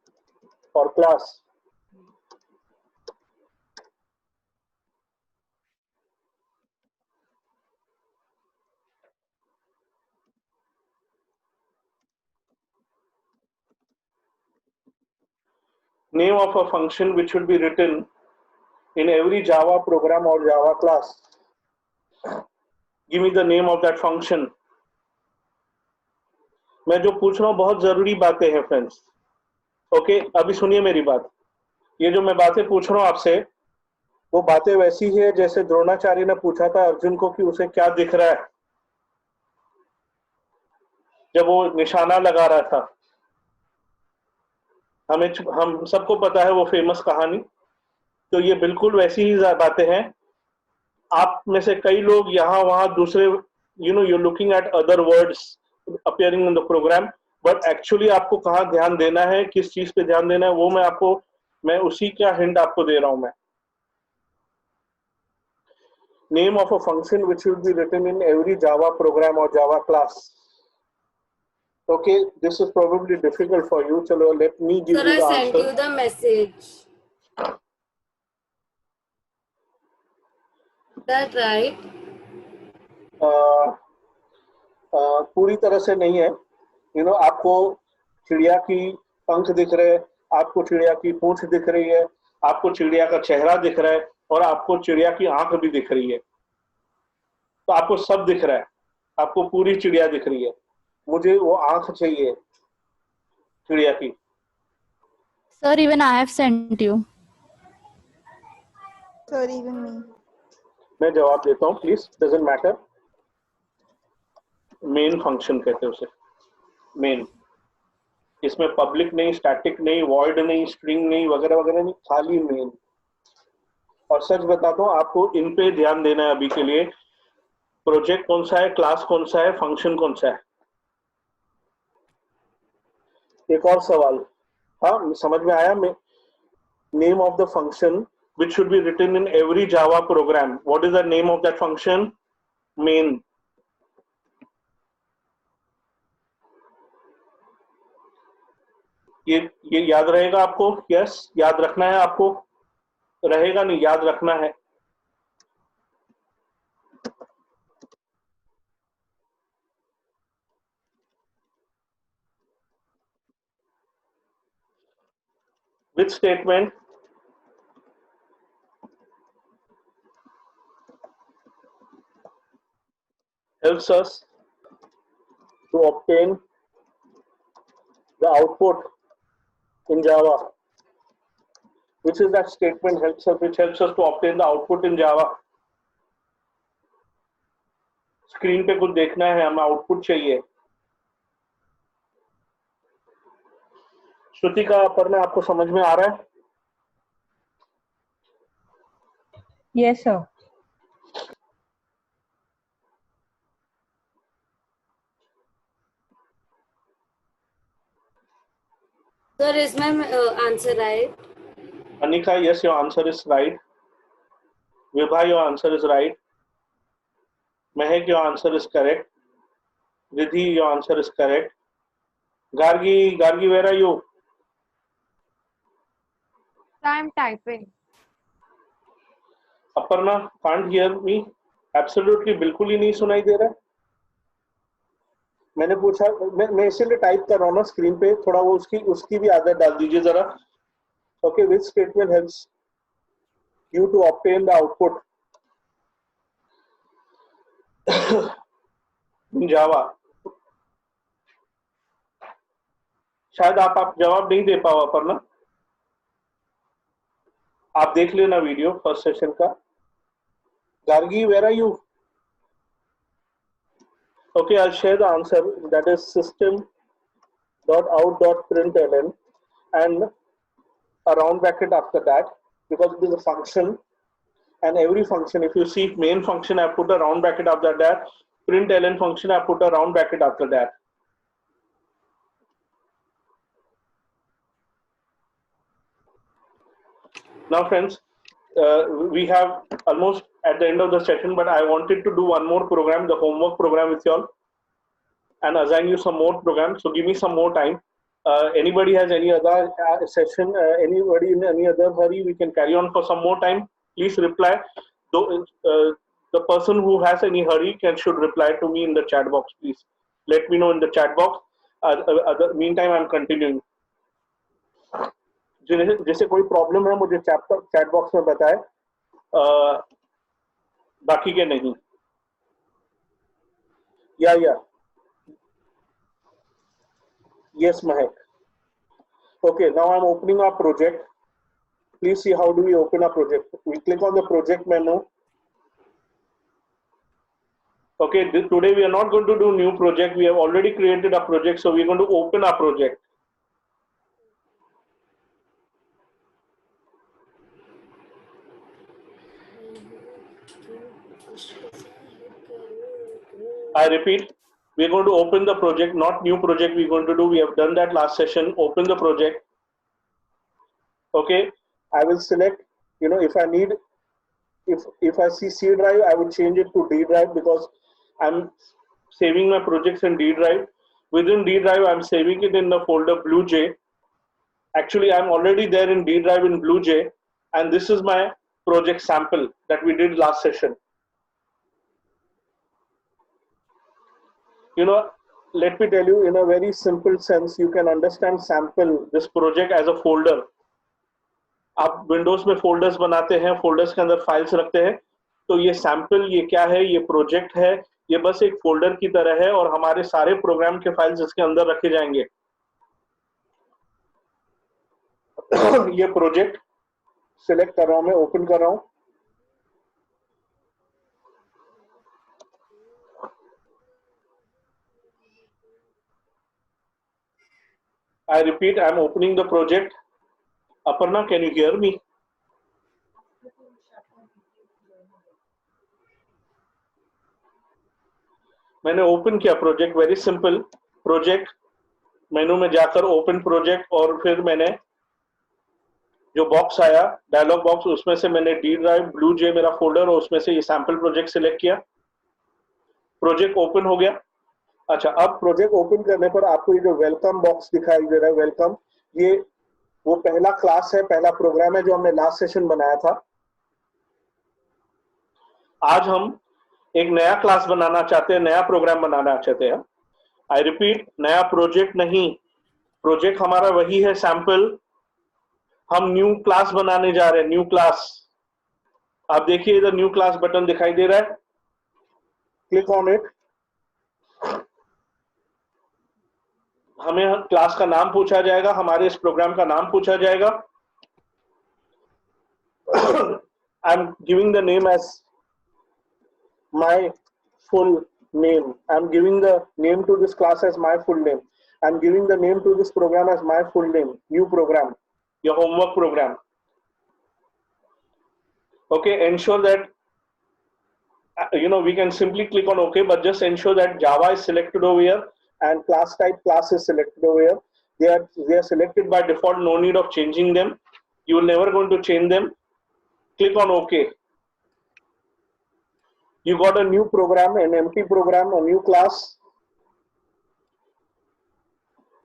S1: or class. Name of a function which should be written in every Java program or Java class. Give me the name of that function. मैं जो पूछ रहा हूँ बहुत जरूरी बातें हैं friends. Okay, अभी सुनिए मेरी बात. ये जो मैं बातें पूछ रहा हूँ आपसे, वो बातें वैसी है जैसे द्रोणाचार्य ने पूछा था अर्जुन को कि उसे क्या दिख रहा है जब वो निशाना लगा रहा था. हम सबको पता है वो फेमस कहानी. तो ये बिल्कुल वैसी ही बातें हैं. आप में से कई लोग यहाँ वहाँ दूसरे you're looking at other words appearing in the program, but actually आपको कहाँ ध्यान देना है, किस चीज पे ध्यान देना है, वो मैं उसी का हिंट आपको दे रहा हूँ मैं. Name of a function which should be written in every Java program or Java class. Okay, this is probably difficult for you. Chalo, let me give
S3: Sir,
S1: you the
S3: I
S1: answer.
S3: sent you the message. That right?
S1: पूरी तरह से नहीं है. आपको चिड़िया की पंख दिख रहे हैं, आपको चिड़िया की पूंछ दिख रही है, आपको चिड़िया का चेहरा दिख रहा है और आपको चिड़िया की आंख भी दिख रही है. तो आपको सब दिख रहा है, आपको पूरी चिड़िया दिख रही है. मुझे वो आंख चाहिए चिड़िया की.
S5: Sir, even I have sent you.
S2: Sir, even me.
S1: मैं जवाब देता हूँ, please. Doesn't matter. Main function कहते हैं उसे. मेन. इसमें पब्लिक नहीं, स्टैटिक नहीं, वॉइड नहीं, स्ट्रिंग नहीं, वगैरह वगैरह नहीं, खाली मेन. और सच बताता हूँ, आपको इन पे ध्यान देना है अभी के लिए. प्रोजेक्ट कौन सा है, क्लास कौन सा है, फंक्शन कौन सा है. एक और सवाल. हाँ, समझ में आया. Name of the function which should be written in every Java program. What is the name of that function? Main. ये याद रहेगा आपको? यस, याद रखना है आपको. रहेगा नहीं, याद रखना है. Which statement helps us to obtain the output in Java? Which is that statement which helps us to obtain the output in Java? Screen पे कुछ देखना है, हमें आउटपुट चाहिए. श्रुति का पढ़ना आपको समझ में आ रहा है?
S4: Yes, sir.
S3: Sir, is my answer right?
S1: Anika, yes, your answer is right. Vibha, your answer is right. Mehak, your answer is correct. Vidhi, your answer is correct. Gargi, where are you?
S6: I'm typing.
S1: Aparna, can't hear me. Absolutely, बिल्कुल ही नहीं सुनाई दे रहा है. मैंने पूछा, मैं इसीलिए type कर रहा हूँ ना स्क्रीन पे. थोड़ा वो उसकी भी आदत डाल दीजिए जरा. Okay, which statement helps you to obtain the output in Java? शायद आप जवाब नहीं दे पाओ अपर्णा. आप देख लेना वीडियो फर्स्ट सेशन का. Gargi, where are you? Okay, I'll share the answer. That is system.out.println and a round bracket after that, because it is a function, and every function, if you see main function, I put a round bracket after that. Println function, I put a round bracket after that. Now friends, we have almost at the end of the session, but I wanted to do one more program, the homework program with you all, and assign you some more programs. So give me some more time. Anybody has any other session, anybody in any other hurry, we can carry on for some more time. Please reply. Though, the person who has any hurry should reply to me in the chat box, please. Let me know in the chat box. Meantime, I'm continuing. जैसे कोई problem है मुझे chat box में बताए, बाकी के नहीं. या yes, Mahek. Okay, now I'm opening our project. Please see how do we open a project. We click on the project menu. Okay, today we are not going to do new project. We have already created a project, so we're going to open our project. I repeat, we're going to open the project, not new project we're going to do. We have done that last session. Open the project. Okay, I will select, if I need, if I see C drive, I will change it to D drive because I'm saving my projects in D drive. Within D drive, I'm saving it in the folder BlueJ. Actually, I'm already there in D drive in BlueJ, and this is my project sample that we did last session. you know, let me tell you in a very simple sense, you can understand sample this project as a folder. आप Windows में folders बनाते हैं, folders के अंदर files रखते हैं, तो ये सैंपल ये क्या है, ये प्रोजेक्ट है, ये बस एक फोल्डर की तरह है और हमारे सारे प्रोग्राम के फाइल्स इसके अंदर रखे जाएंगे. ये प्रोजेक्ट सिलेक्ट कर रहा हूं मैं, ओपन कर रहा हूं. I repeat, I am opening the project. Aparna, can you hear me? मैंने ओपन किया प्रोजेक्ट, वेरी सिंपल प्रोजेक्ट, मेनू में जाकर ओपन प्रोजेक्ट, और फिर मैंने जो बॉक्स आया डायलॉग बॉक्स, उसमें से मैंने डी ड्राइव ब्लू जे मेरा फोल्डर और उसमें से ये सैंपल प्रोजेक्ट सिलेक्ट किया. प्रोजेक्ट ओपन हो गया. अच्छा, अब प्रोजेक्ट ओपन करने पर आपको ये जो वेलकम बॉक्स दिखाई दे रहा है, वेलकम, ये वो पहला क्लास है, पहला प्रोग्राम है जो हमने लास्ट सेशन बनाया था. आज हम एक नया क्लास बनाना चाहते हैं, नया प्रोग्राम बनाना चाहते हैं. आई रिपीट, नया प्रोजेक्ट नहीं, प्रोजेक्ट हमारा वही है सैंपल. हम न्यू क्लास बनाने जा रहे हैं, न्यू क्लास. आप देखिए इधर न्यू क्लास बटन दिखाई दे रहा है, क्लिक ऑन इट. हमें क्लास का नाम पूछा जाएगा, हमारे इस प्रोग्राम का नाम पूछा जाएगा. I am giving the name as my full name. I'm giving the name to this class as my full name. I'm giving the name to this program as my full name. New program, your homework program. Okay, ensure that we can simply click on OK, but just ensure that Java is selected over here and class type class is selected over here. They are selected by default. No need of changing them. You will never going to change them. Click on OK. You got a new program, an empty program, a new class.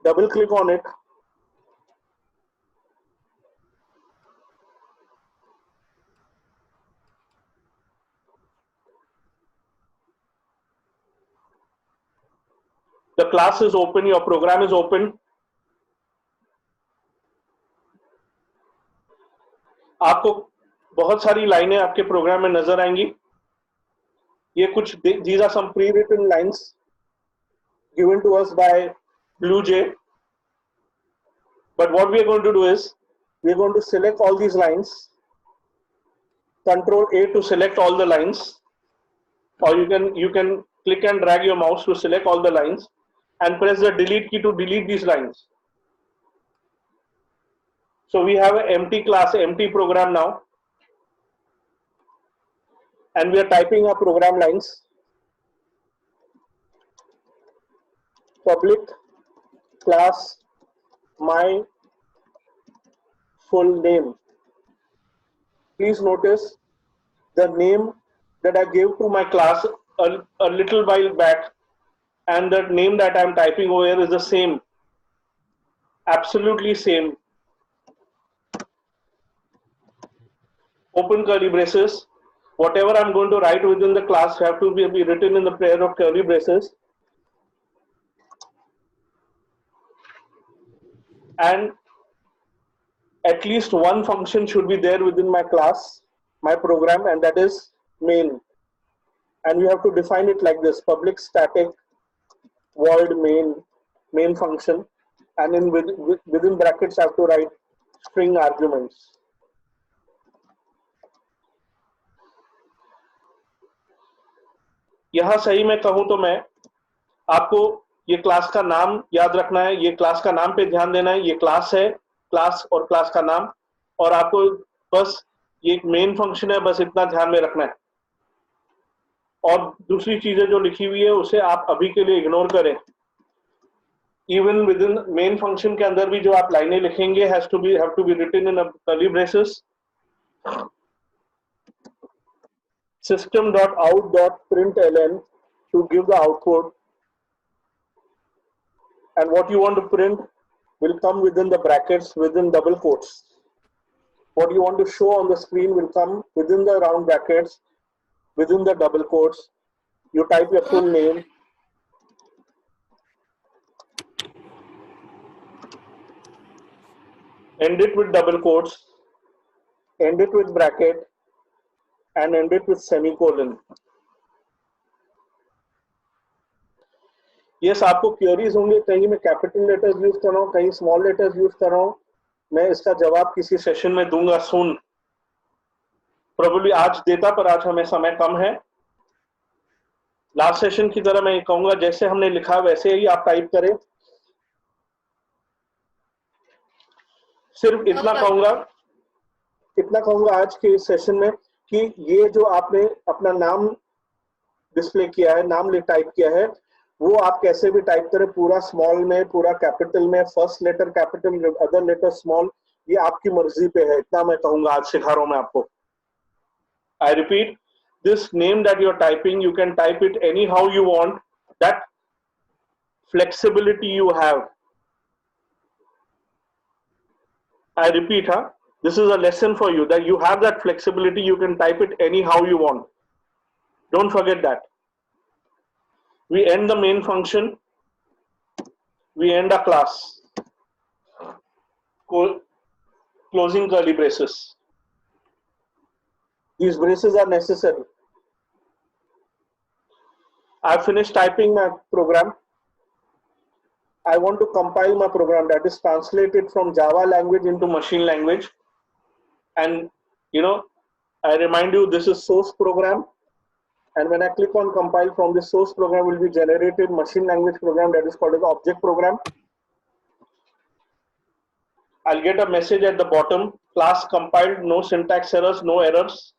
S1: Double click on it. The class is open, your program is open. आपको बहुत सारी लाइनें आपके programme में नजर आएंगी. ये कुछ, these are some pre-written lines given to us by BlueJ. But what we are going to do is, we are going to select all these lines. Control A to select all the lines, or you can click and drag your mouse to select all the lines, and press the delete key to delete these lines. So we have an empty class, empty program now. And we are typing our program lines. Public class my full name. Please notice the name that I gave to my class a little while back and the name that I am typing over here is the same. Absolutely same. Open curly braces. Whatever I'm going to write within the class have to be written in the pair of curly braces. And at least one function should be there within my class, my program, and that is main. And we have to define it like this: public static void main function, and within brackets I have to write string arguments. यहाँ सही में कहूँ तो मैं आपको ये class का नाम याद रखना है, ये क्लास का नाम पे ध्यान देना है. ये क्लास है, क्लास और क्लास का नाम, और आपको बस ये एक मेन फंक्शन है, बस इतना ध्यान में रखना है. और दूसरी चीजें जो लिखी हुई है उसे आप अभी के लिए इग्नोर करें. Even within main function के अंदर भी जो आप लाइनें लिखेंगे have to be written in curly braces. System.out.println to give the output, and what you want to print will come within the brackets within double quotes. What you want to show on the screen will come within the round brackets within the double quotes. You type your full name, end it with double quotes, end it with bracket, and end it with semicolon. Yes, आपको queries होंगे, कहीं मैं capital letters use कर रहा हूँ, कहीं small letters use कर रहा हूँ. मैं इसका जवाब किसी सेशन में दूंगा सुन. प्रोबेबली आज देता, पर आज हमें समय कम है. लास्ट सेशन की तरह मैं कहूंगा जैसे हमने लिखा वैसे ही आप टाइप करें. सिर्फ इतना कहूंगा आज के इस सेशन में कि ये जो आपने अपना नाम डिस्प्ले किया है, नाम टाइप किया है, वो आप कैसे भी टाइप करें, पूरा स्मॉल में, पूरा कैपिटल में, first letter capital, other letter small, ये आपकी मर्जी पे है. इतना मैं कहूंगा, आज सिखा रहा हूं मैं आपको. I repeat, this name that you're typing, you can type it anyhow you want. That flexibility you have. I repeat, this is a lesson for you, that you have that flexibility, you can type it anyhow you want. Don't forget that. We end the main function, we end our class. Closing curly braces. These braces are necessary. I finished typing my program. I want to compile my program, that is translated from Java language into machine language. And I remind you, this is source program. And when I click on compile, from the source program will be generated machine language program, that is called as object program. I'll get a message at the bottom, class compiled, no syntax errors, no errors.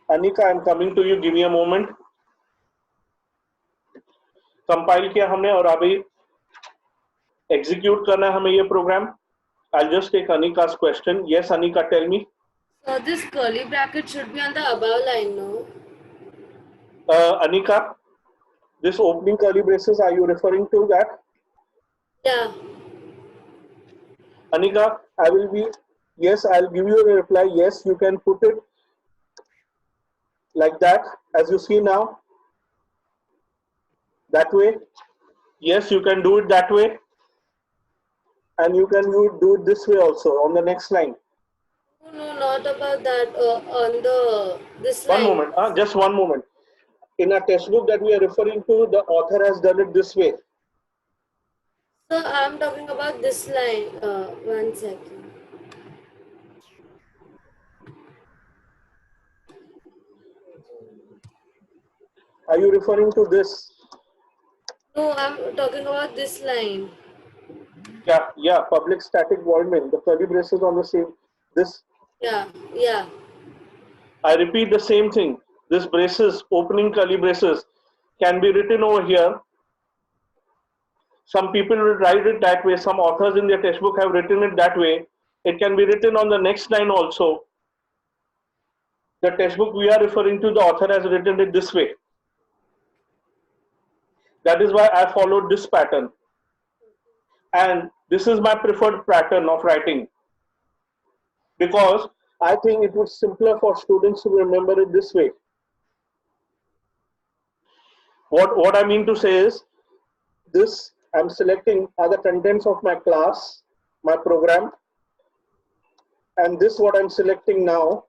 S1: Anika, I'm coming to you, give me a moment. Compile किया हमने और अभी execute करना है हमें ये program. I'll just take Anika's question. Yes, Anika, tell me.
S3: So this curly bracket should be on the above line, no?
S1: Anika, this opening curly braces, are you referring to that?
S3: Yeah.
S1: Anika, yes, I'll give you a reply. Yes, you can put it like that, as you see now. That way. Yes, you can do it that way. And you can do it this way also on the next line.
S3: No, not about that. On this
S1: one
S3: line.
S1: moment, just one moment. In a textbook that we are referring to, the author has done it this way.
S3: So I'm talking about this line. 1 second.
S1: Are you referring to this?
S3: No, I'm talking about this line.
S1: Yeah, public static void main. The curly braces on the same, this.
S3: Yeah.
S1: I repeat the same thing. This braces, opening curly braces, can be written over here. Some people will write it that way. Some authors in their textbook have written it that way. It can be written on the next line also. The textbook we are referring to, the author has written it this way. That is why I followed this pattern. And this is my preferred pattern of writing, because I think it was simpler for students to remember it this way. What I mean to say is, this I'm selecting are the contents of my class, my program, and this what I'm selecting now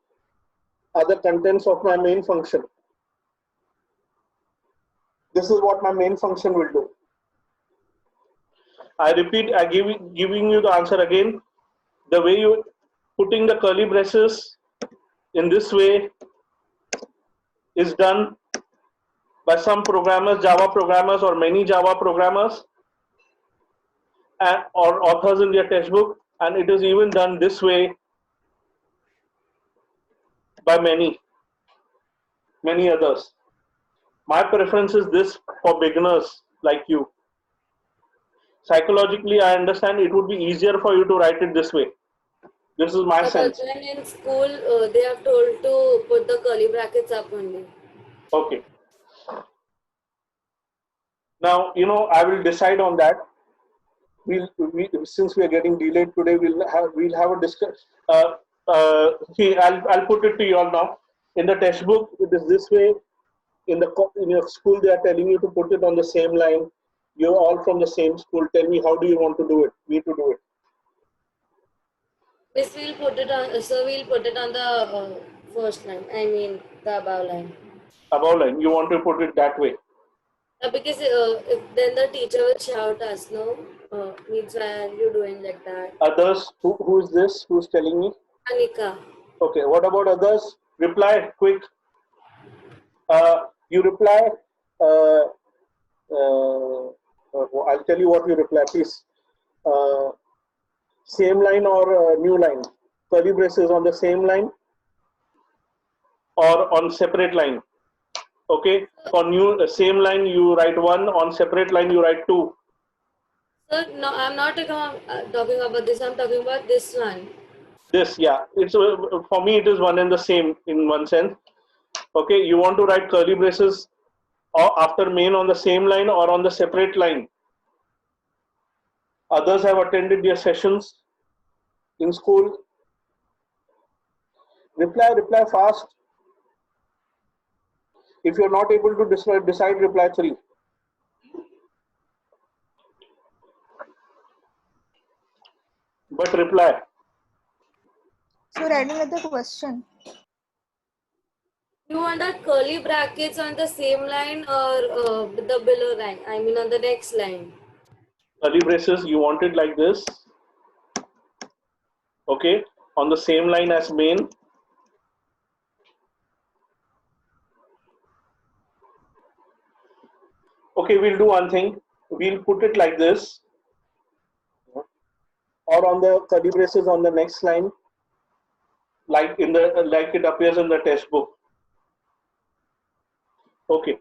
S1: are the contents of my main function. This is what my main function will do. I repeat, I giving you the answer again. The way you putting the curly braces in this way is done by some programmers, Java programmers, or many Java programmers, or authors in their textbook, and it is even done this way by many others. My preference is this for beginners like you. Psychologically, I understand it would be easier for you to write it this way. This is my sense.
S3: But when in school, they have told to put the curly brackets up only.
S1: Okay. Now, I will decide on that. Since we are getting delayed today, we'll have a discussion. See, I'll put it to you all now. In the textbook, it is this way. in your school they are telling you to put it on the same line. You're all from the same school. Tell me, how do you want to do it? Me to do it.
S3: Miss, we'll put it on. So we'll put it on the first line. I mean the above line.
S1: Above line. You want to put it that way.
S3: Because if then the teacher will shout us, no? Means why are you doing like that?
S1: Others, who is this? Who's telling me?
S3: Anika.
S1: Okay. What about others? Reply quick. You reply. I'll tell you what you reply, please. Same line or new line? Curly braces on the same line or on separate line? Okay. On new same line you write 1. On separate line you write 2.
S3: Sir, no, I'm not talking about this. I'm talking about this one.
S1: This, yeah. It's for me it is one and the same in one sense. Okay. You want to write curly braces or after main on the same line or on the separate line? Others have attended their sessions in school. Reply fast. If you're not able to decide, reply 3. But reply.
S2: So writing another question.
S3: You want the curly brackets on the same line or the below line? I mean on the next line.
S1: Curly braces, you want it like this. Okay. On the same line as main. Okay, we'll do one thing. We'll put it like this. Or on the curly braces on the next line. Like it appears in the textbook. Okay.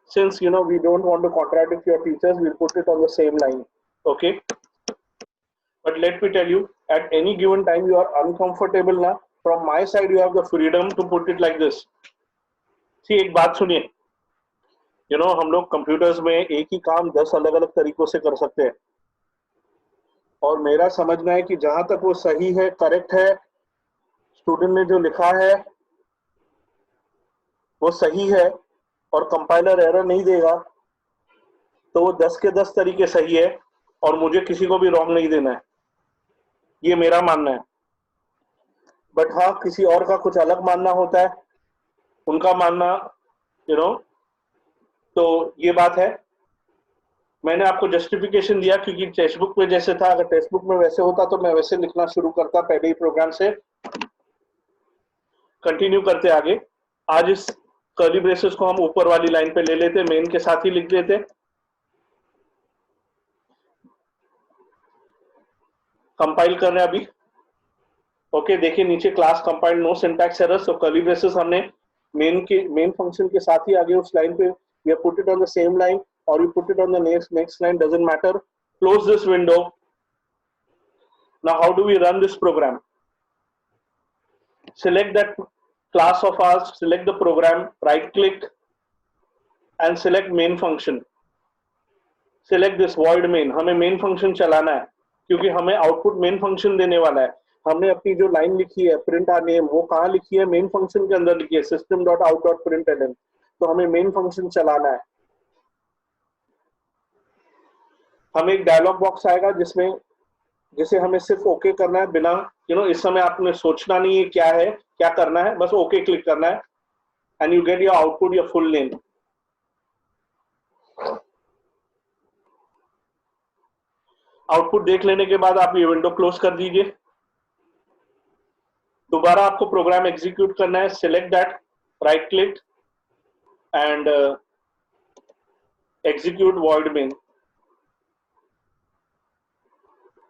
S1: Since we don't want to contradict your teachers, we'll put it on the same line. Okay. But let me tell you, at any given time you are uncomfortable ना. From my side, you have the freedom to put it like this. See, एक बात सुनिए. हम लोग computers में एक ही काम 10 अलग अलग तरीकों से कर सकते हैं. और मेरा समझना है कि जहां तक वो सही है, करेक्ट है, स्टूडेंट ने जो लिखा है वो सही है और कंपाइलर एरर नहीं देगा, तो वो 10 के 10 तरीके सही है और मुझे किसी को भी रॉन्ग नहीं देना है. ये मेरा मानना है. बट हाँ, किसी और का कुछ अलग मानना होता है, उनका मानना तो ये बात है. मैंने आपको जस्टिफिकेशन दिया क्योंकि टेक्स्ट बुक में जैसे था, अगर टेक्स्ट बुक में वैसे होता तो मैं वैसे लिखना शुरू करता पहले ही प्रोग्राम से. कंटिन्यू करते आगे. आज इस कर्ली ब्रेसेस को हम ऊपर वाली लाइन पे ले लेते, मेन के साथ ही लिख देते. कंपाइल कर रहे हैं अभी. ओके, देखिए नीचे class compile, no syntax errors. तो कर्ली ब्रेसेस हमने मेन फंक्शन के साथ ही आगे उस लाइन पे we put it on the same line or you put it on the next line, doesn't matter. Close this window. Now how do we run this program? Select that class of ours, select the program, right click and select main function. Select this void main. हमें main function चलाना है क्योंकि हमें output main function देने वाला है. हमने अपनी जो लाइन लिखी है print our name, वो कहाँ लिखी है? main function के अंदर लिखी है, system.out.println. तो हमें main function चलाना है. हमें एक डायलॉग बॉक्स आएगा जिसे हमें सिर्फ ओके करना है, बिना इस समय आपने सोचना नहीं है क्या है, क्या करना है, बस ओके क्लिक करना है and you get your output, your full name. Output देख लेने के बाद आप ये विंडो क्लोज कर दीजिए. दोबारा आपको प्रोग्राम एग्जीक्यूट करना है. Select that, right click and execute void main.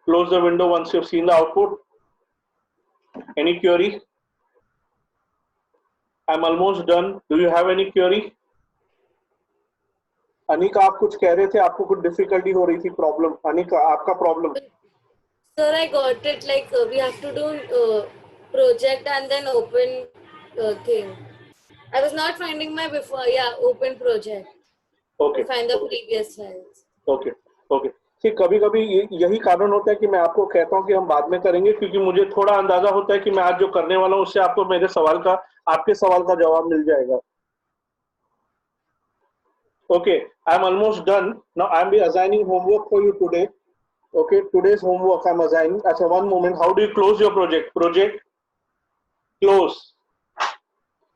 S1: Close the window once you've seen the output. Any query? I'm almost done. Do you have any query? Anika, आप कुछ कह रहे थे, आपको कुछ डिफिकल्टी हो रही थी, प्रॉब्लम. अनिका, आपका problem?
S3: Sir, I got it. Like we have to do project and then open thing. I was not finding my before. Yeah, open project.
S1: Okay.
S3: To find the previous files.
S1: Okay. Okay. ठीक, कभी कभी यही कारण होता है कि मैं आपको कहता हूं कि हम बाद में करेंगे, क्योंकि मुझे थोड़ा अंदाजा होता है कि मैं आज जो करने वाला हूं उससे आपको आपके सवाल का जवाब मिल जाएगा. Okay, I'm almost done. Now I'm be assigning homework for you today. Okay, today's homework I'm assigning. Achha, one moment. How do you close your project? Project, close.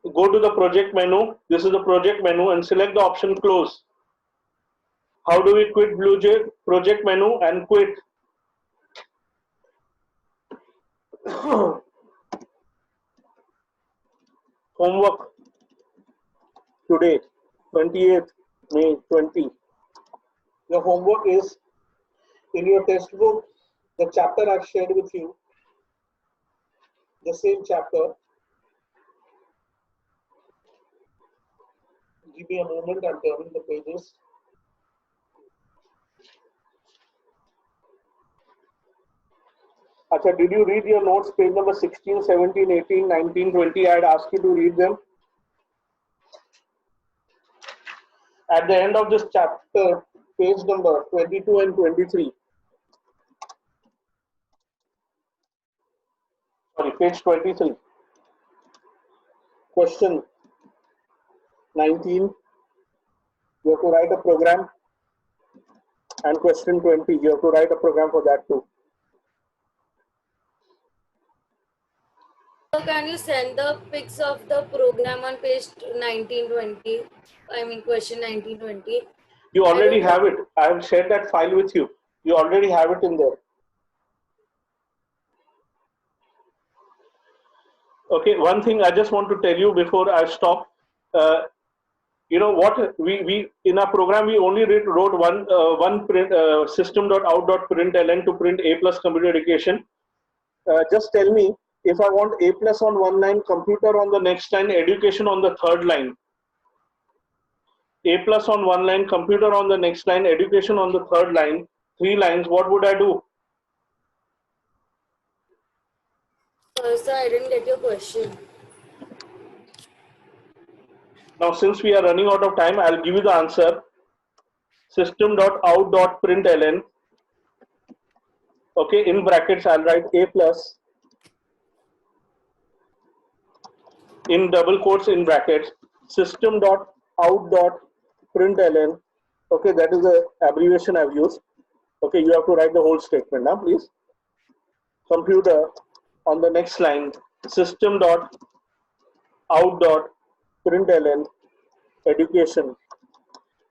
S1: Go to the project menu. This is the project menu and select the option close. How do we quit BlueJ? Project menu and quit. Homework today, 28th May 20. Your homework is in your textbook, the chapter I've shared with you, the same chapter. Give me a moment, I'm turning the pages. Acha, did you read your notes, page number 16, 17, 18, 19, 20? I'd ask you to read them. At the end of this chapter, page number 22 and 23. Sorry, page 23. Question 19. You have to write a program. And question 20. You have to write a program for that too.
S3: So can you send the pics of the program on page 1920? I mean question 1920.
S1: You already have it. I have shared that file with you. You already have it in there. Okay, one thing I just want to tell you before I stop. You know what? We in our program we only wrote one print system.out.println to print A plus computer education. Just tell me if I want A plus on one line, computer on the next line, education on the third line. A plus on one line, computer on the next line, education on the third line, 3 lines, what would I do?
S3: Sir, I didn't get your question.
S1: Now, since we are running out of time, I'll give you the answer. System.out.println. Okay, in brackets, I'll write A plus. In double quotes in brackets, system.out.println. Okay, that is the abbreviation I've used. Okay, you have to write the whole statement now, please. Computer on the next line, system.out.println education.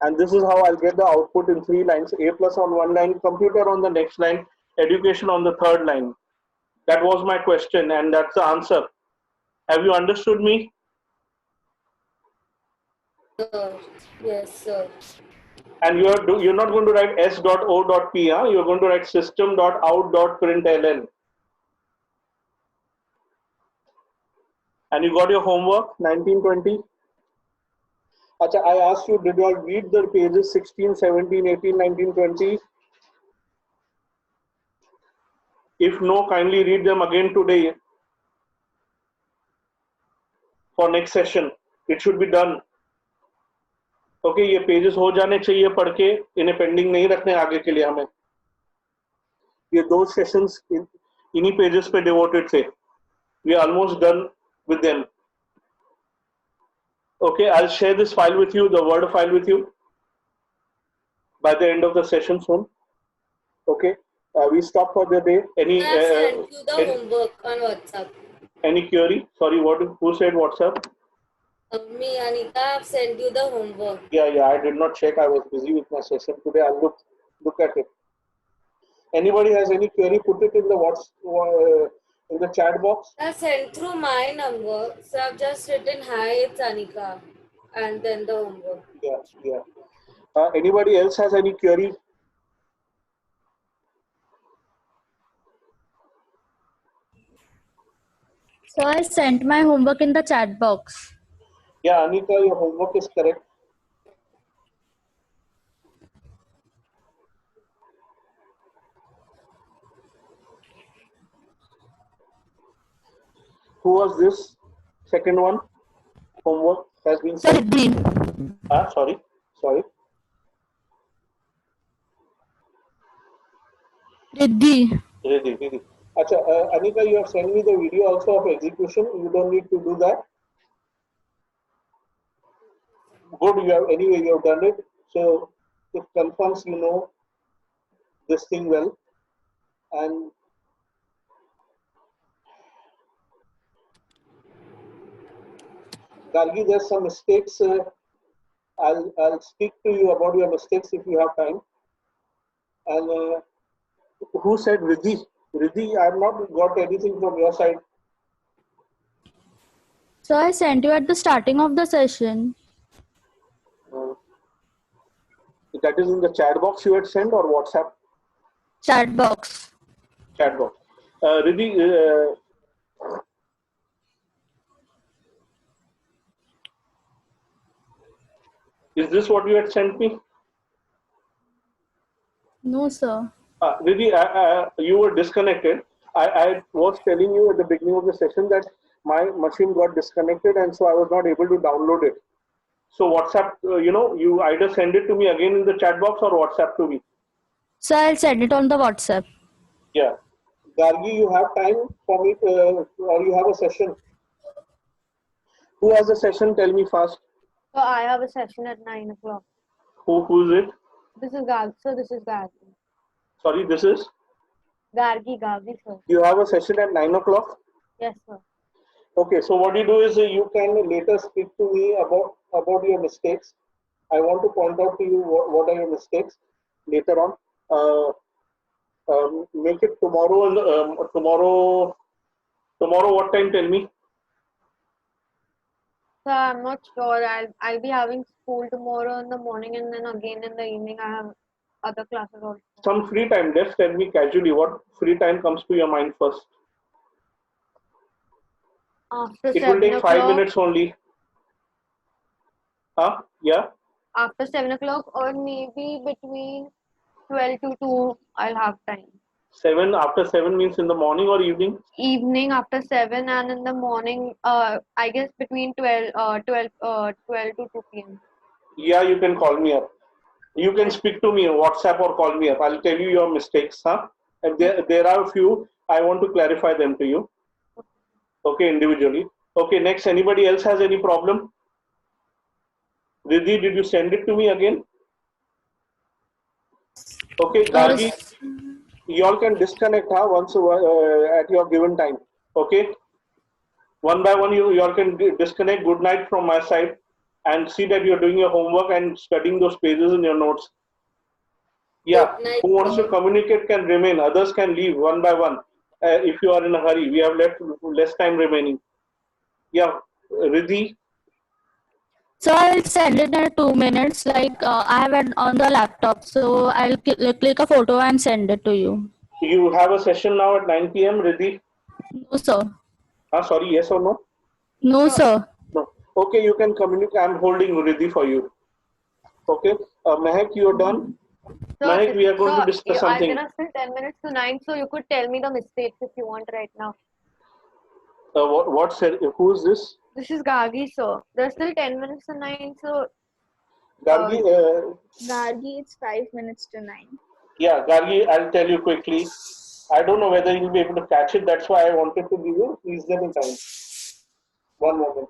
S1: And this is how I'll get the output in 3 lines. A plus on one line, computer on the next line, education on the third line. That was my question and that's the answer. Have you understood me?
S3: Yes, sir.
S1: And you're not going to write s.o.p, huh? You're going to write system.out.println. And you got your homework, 1920. Achha, I asked you, did you all read the pages 16, 17, 18, 19, 20? If no, kindly read them again today for next session. It should be done. Okay, ये pages हो जाने चाहिए पढ़ के, इन्हें pending नहीं रखने आगे के लिए हमें. ये 2 sessions इन्हीं pages पे devoted थे. We are almost done with them. Okay, I'll share this file with you, the Word file with you by the end of the session soon. Okay, we stop for the day. Any
S3: I have sent you the homework on WhatsApp.
S1: any query? Sorry, who said WhatsApp?
S3: Me, Anika, have sent you the homework.
S1: Yeah, I did not check. I was busy with my session today. I'll look at it. Anybody has any query? Put it in the in the chat box.
S3: I sent through my number, so I've just written hi, it's Anika, and then the homework.
S1: Yeah. Anybody else has any query?
S5: So I sent my homework in the chat box.
S1: Yeah, Anika, your homework is correct. Who was this? Second one. Homework has been sent. Sorry.
S5: Riddhi.
S1: Ready. Achha, Anika, you have sent me the video also of execution. You don't need to do that. Good, you have done it. So it confirms you know this thing well. And Gargi, there's some mistakes. I'll speak to you about your mistakes if you have time. And who said Riddhi? Riddhi, I have not got anything from your side.
S5: So I sent you at the starting of the session.
S1: That is in the chat box you had sent or WhatsApp
S5: Chat box.
S1: chat box. Riddhi, is this what you had sent me?
S5: No, sir.
S1: Riddhi, you were disconnected. I was telling you at the beginning of the session that my machine got disconnected and so I was not able to download it. So WhatsApp, you either send it to me again in the chat box or WhatsApp to me.
S5: So I'll send it on the WhatsApp.
S1: Yeah. Gargi, you have time for me or you have a session? Who has a session? Tell me fast.
S6: So I have a session at 9 o'clock.
S1: Who's it?
S6: This is Gargi. So this is Gargi.
S1: Sorry, this is?
S6: Gargi, sir.
S1: You have a session at 9 o'clock?
S6: Yes, sir.
S1: Okay, so what you do is you can later speak to me about your mistakes. I want to point out to you what are your mistakes later on. Make it tomorrow. Tomorrow what time? Tell me.
S6: So I'm not sure. I'll be having school tomorrow in the morning and then again in the evening I have other classes also.
S1: Some free time. Just tell me casually what free time comes to your mind first.
S6: After
S1: It
S6: 7
S1: will take 5
S6: o'clock.
S1: minutes only. Yeah.
S6: After 7 o'clock or maybe between 12 to 2 I'll have time.
S1: 7 after 7 means in the morning or evening?
S6: Evening after 7 and in the morning I guess between 12 to 2 p.m.
S1: Yeah, you can call me up. You can speak to me on WhatsApp or call me up. I'll tell you your mistakes. And there are a few. I want to clarify them to you. Okay, individually. Okay, next. Anybody else has any problem? Riddhi, did you send it to me again? Okay, Gargi, you all can disconnect once at your given time. Okay, one by one you all can disconnect. Good night from my side, and see that you're doing your homework and studying those pages in your notes. Yeah,
S3: Good night,
S1: who wants to
S3: sir.
S1: communicate can remain. Others can leave one by one. If you are in a hurry, we have less time remaining. Yeah, Riddhi.
S5: So I'll send it in 2 minutes. Like I have it on the laptop. So I'll click a photo and send it to you.
S1: You have a session now at 9 p.m. Riddhi.
S5: No, sir.
S1: Sorry, yes or no?
S5: No, sir.
S1: No. Okay, you can communicate. I'm holding Riddhi for you. Okay. Mehak, you're done.
S6: So,
S1: Mahek, we are going to discuss something.
S6: There are still 10 minutes to 9, so you could tell me the mistakes if you want right now.
S1: What said? Who is this?
S6: This is Gargi, sir. There's still 10 minutes to 9, so
S1: Gargi.
S2: Gargi, it's 5 minutes to 9.
S1: Yeah, Gargi. I'll tell you quickly. I don't know whether you'll be able to catch it. That's why I wanted to give you reasonable time. One moment.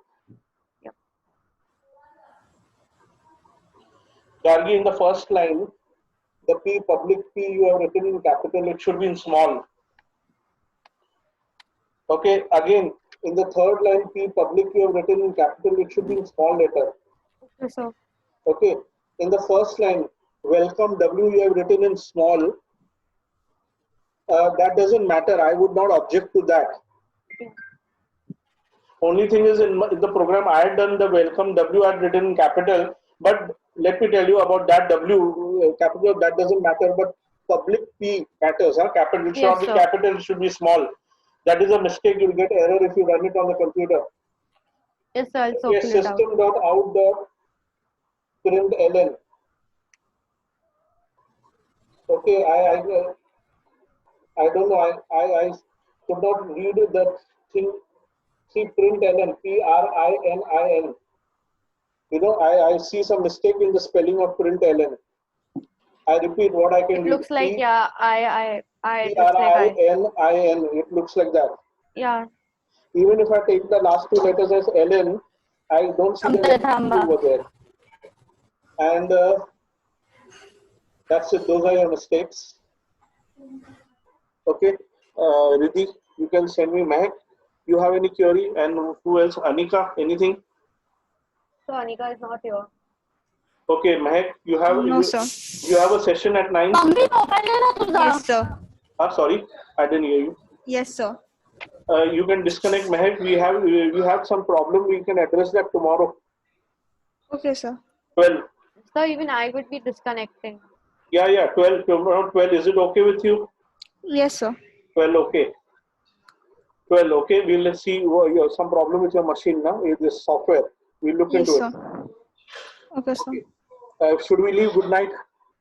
S6: Yep.
S1: Gargi, in the first line, the P, public P, you have written in capital. It should be in small. Okay. Again, in the third line, P, public, you have written in capital. It should be in small letter.
S6: okay, sir.
S1: Okay. In the first line, welcome W, you have written in small. That doesn't matter. I would not object to that.
S6: Okay.
S1: Only thing is in the program I had done the welcome W I had written in capital, but let me tell you about that W capital, that doesn't matter, but public P matters. Capital, it should not be
S6: sir.
S1: capital, it should be small. That is a mistake. You'll get error if you run it on the computer.
S6: Yes, sir. I'll
S1: Okay,
S6: circle it out.
S1: system.out.println. Okay, I don't know. I could not read that thing. See, println, PRININ. You know, I see some mistake in the spelling of println. I repeat what I can
S6: It
S1: read.
S6: looks like, yeah, I. It looks like
S1: PRININ. It looks like that.
S6: Yeah.
S1: Even if I take the last two letters as LN, I don't see the letter P over there. And That's it. Those are your mistakes. Okay. Riddhi, you can send me Mehak. You have any query? And who else? Anika, anything?
S6: So Anika is not here.
S1: Okay, Mehak,
S2: No, sir.
S1: you have a session at 9.
S5: Mummy mobile दे ना तुझा.
S2: Yes, sir.
S1: Sorry, I didn't hear you.
S2: Yes, sir.
S1: You can disconnect Mehak. We have some problem. We can address that tomorrow.
S2: Okay, sir.
S1: 12.
S6: So even I would be disconnecting.
S1: Yeah. 12. Tomorrow 12. Is it okay with you?
S2: Yes, sir.
S1: 12. Okay. 12. Okay. We'll see. You have some problem with your machine now. Is this software? We'll look
S2: Yes,
S1: into
S2: sir.
S1: it.
S2: Okay, sir.
S1: Should we leave? Good night.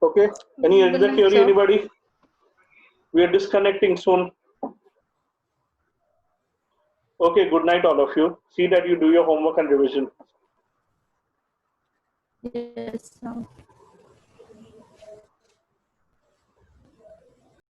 S1: Okay. Any
S2: Good
S1: other
S2: night,
S1: query?
S2: sir.
S1: Anybody? We are disconnecting soon. Okay. Good night, all of you. See that you do your homework and revision.
S5: Yes, sir.